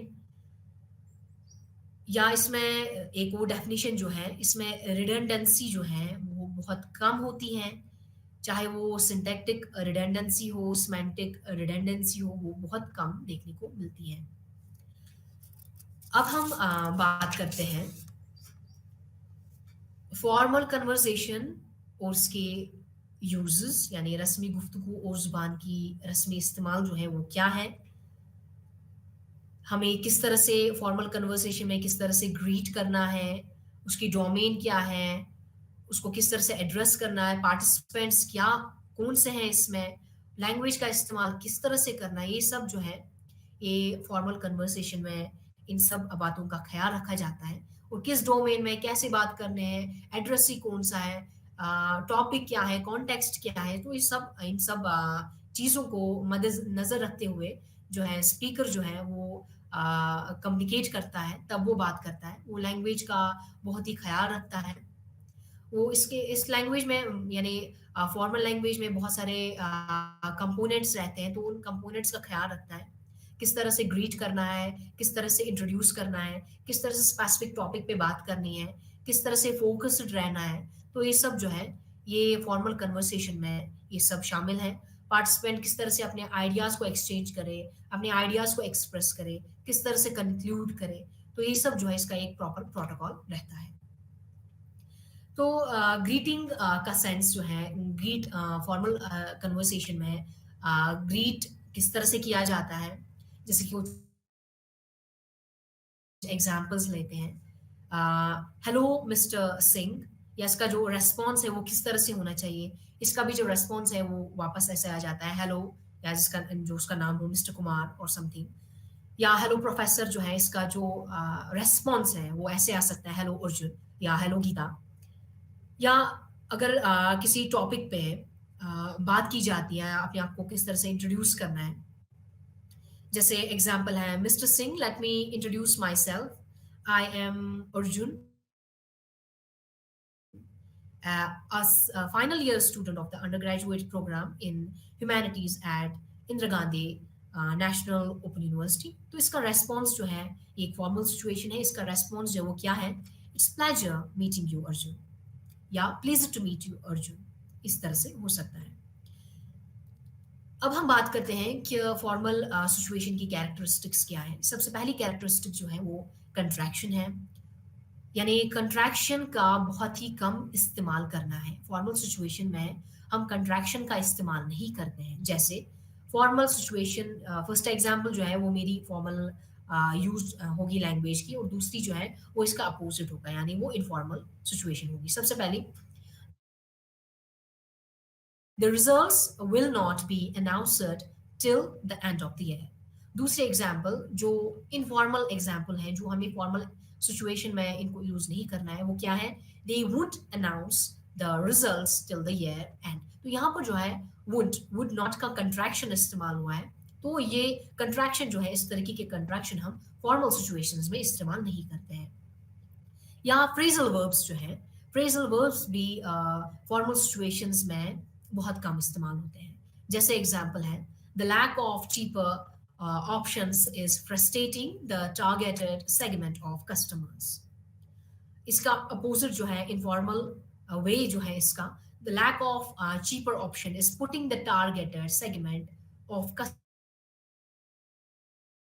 या इसमें एक वो डेफिनेशन जो है, इसमें रिडंडेंसी जो है वो बहुत कम होती है, चाहे वो सिंटैक्टिक रिडंडेंसी हो, सेमेंटिक रिडंडेंसी हो, वो बहुत कम देखने को मिलती है। अब हम बात करते हैं फॉर्मल कन्वर्सेशन और उसके यूजेस, यानी रस्मी गुफ्तगू और ज़ुबान की रस्मी इस्तेमाल जो है वो क्या है, हमें किस तरह से फॉर्मल कन्वर्सेशन में किस तरह से ग्रीट करना है, उसकी डोमेन क्या है, उसको किस तरह से एड्रेस करना है, पार्टिसिपेंट्स क्या कौन से हैं इसमें, लैंग्वेज का इस्तेमाल किस तरह से करना है, ये सब जो है ये फॉर्मल कन्वर्सेशन में इन सब बातों का ख्याल रखा जाता है। और किस डोमेन में कैसे बात करने हैं, एड्रेस ही कौन सा है, टॉपिक क्या है, कॉन्टेक्स्ट क्या है, तो ये सब इन सब चीज़ों को मद्देनज़र रखते हुए जो है स्पीकर जो है वो कम्युनिकेट करता है तब वो बात करता है। वो लैंग्वेज का बहुत ही ख़्याल रखता है। वो इसके इस लैंग्वेज में यानी फॉर्मल लैंग्वेज में बहुत सारे कंपोनेंट्स रहते हैं, तो उन कंपोनेंट्स का ख़्याल रखता है। किस तरह से ग्रीट करना है, किस तरह से इंट्रोड्यूस करना है, किस तरह से स्पेसिफिक टॉपिक पे बात करनी है, किस तरह से फ़ोकस्ड रहना है। तो ये सब जो है, ये फॉर्मल कन्वर्सेशन में ये सब शामिल है। पार्टिसिपेंट किस तरह से अपने आइडियाज़ को एक्सचेंज करे, अपने आइडियाज़ को एक्सप्रेस करे, किस तरह से कंक्लूड करे। तो ये सब जो है इसका एक प्रॉपर प्रोटोकॉल रहता है। तो ग्रीटिंग का सेंस जो है ग्रीट फॉर्मल कन्वर्सेशन में ग्रीट किस तरह से किया जाता है, जैसे कि कुछ एग्जांपल्स लेते हैं। हेलो मिस्टर सिंह, या इसका जो रेस्पॉन्स है वो किस तरह से होना चाहिए। इसका भी जो रेस्पॉन्स है वो वापस ऐसे आ जाता है हेलो, या जिसका जो उसका नाम हो मिस्टर कुमार और समथिंग। या हेलो प्रोफेसर जो है इसका जो रेस्पॉन्स है वो ऐसे आ सकता है हेलो अर्जुन या हेलो गीता। या अगर किसी टॉपिक पे बात की जाती है, अपने आप को किस तरह से इंट्रोड्यूस करना है। जैसे एग्जांपल है mister Singh, let me introduce my self, I am Arjun, a final year student of the undergraduate program in humanities at Indira Gandhi national open university. तो इसका रेस्पॉन्स जो है ये एक फॉर्मल सिचुएशन है। इसका रेस्पॉन्स जो है वो क्या है, it's pleasure meeting you Arjun, या please to meet you Arjun, इस तरह से हो सकता है। अब हम बात करते हैं कि फॉर्मल सिचुएशन की कैरेक्टरिस्टिक्स क्या है। सबसे पहली कैरेक्टरिस्टिक जो है वो कंट्रैक्शन है, यानी कंट्रैक्शन का बहुत ही कम इस्तेमाल करना है। फॉर्मल सिचुएशन में हम कंट्रैक्शन का इस्तेमाल नहीं करते हैं। जैसे फॉर्मल सिचुएशन, फर्स्ट एग्जांपल जो है वो मेरी फॉर्मल यूज होगी लैंग्वेज की, और दूसरी जो है वो इसका अपोजिट होगा, यानी वो इनफॉर्मल सिचुएशन होगी। सबसे पहले the results will not be announced till the end of the year। दूसरे एग्जाम्पल जो इनफॉर्मल एग्जाम्पल हैं, जो हमें फॉर्मल सिचुएशन में इनको यूज नहीं करना है, वो क्या है, they would announce the results till the year end। तो यहाँ पर जो है would not का कंट्रैक्शन इस्तेमाल हुआ है। तो ये कंट्रैक्शन जो है, इस तरीके के कंट्रैक्शन हम फॉर्मल सिचुएशंस में इस्तेमाल नहीं करते हैं। या फ्रेजल वर्ब्स जो है, फ्रेजल वर्ब्स भी फॉर्मल सिचुएशंस में बहुत कम इस्तेमाल होते हैं। जैसे एग्जांपल है the lack of cheaper options is frustrating the targeted segment of customers. इसका अपोजिट जो है इनफॉर्मल वे जो है इसका, the lack of cheaper option is putting the targeted segment of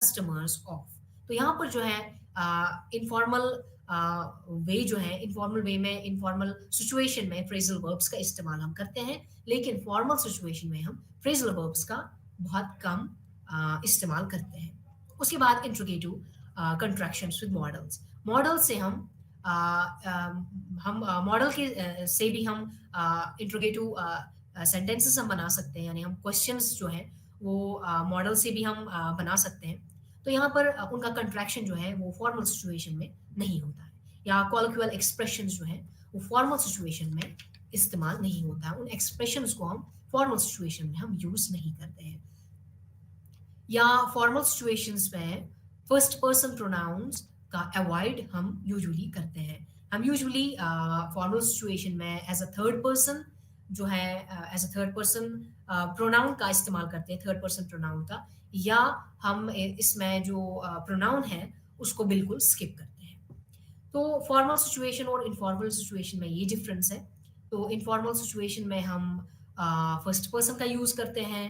customers off. तो यहाँ पर जो है इनफॉर्मल वे जो है, इनफॉर्मल वे में, इनफॉर्मल सिचुएशन में फ्रेजल वर्ब्स का इस्तेमाल हम करते हैं, लेकिन फॉर्मल सिचुएशन में हम फ्रेजल वर्ब्स का बहुत कम इस्तेमाल करते हैं। उसके बाद interrogative contractions with models. Model से हम मॉडल के से भी हम इंट्रोगेटिव सेंटेंसेस हम बना सकते हैं, यानी हम क्वेश्चंस जो हैं वो मॉडल से भी हम बना सकते हैं। तो यहाँ पर उनका कंट्रैक्शन जो है वो फॉर्मल सिचुएशन में नहीं होता है। या कॉलिक्यूअल एक्सप्रेशंस जो है वो फॉर्मल सिचुएशन में इस्तेमाल नहीं होता है। उन एक्सप्रेशंस को हम फॉर्मल सिचुएशन में हम यूज नहीं करते हैं। या फॉर्मल सिचुएशंस में फर्स्ट पर्सन प्रोनाउंस का अवॉइड हम यूजुअली करते हैं। हम यूजुअली फॉर्मल सिचुएशन में एज अ थर्ड पर्सन जो है, as a third person pronoun का इस्तेमाल करते हैं, थर्ड पर्सन प्रोनाउन का, या हम इसमें जो प्रोनाउन है उसको बिल्कुल स्किप करते हैं। तो फॉर्मल सिचुएशन और इनफॉर्मल सिचुएशन में ये डिफरेंस है। तो इनफॉर्मल सिचुएशन में हम फर्स्ट पर्सन का यूज करते हैं,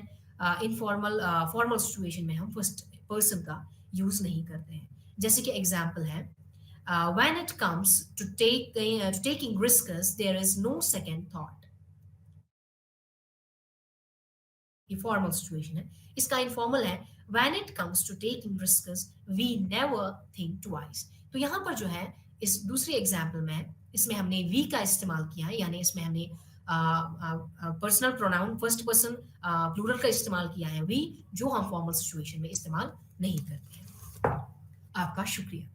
इनफॉर्मल फॉर्मल सिचुएशन में हम फर्स्ट पर्सन का यूज नहीं करते हैं। जैसे कि एग्जाम्पल है when it comes to taking risks there is no second thought। ये फॉर्मल सिचुएशन है। इसका इनफॉर्मल है when it comes to taking risks we never think twice। तो यहाँ पर जो है इस दूसरी एग्जाम्पल में इसमें हमने we का इस्तेमाल किया है, यानी इसमें हमने personal pronoun first person plural का इस्तेमाल किया है we, जो हम फॉर्मल सिचुएशन में इस्तेमाल नहीं करते हैं। आपका शुक्रिया।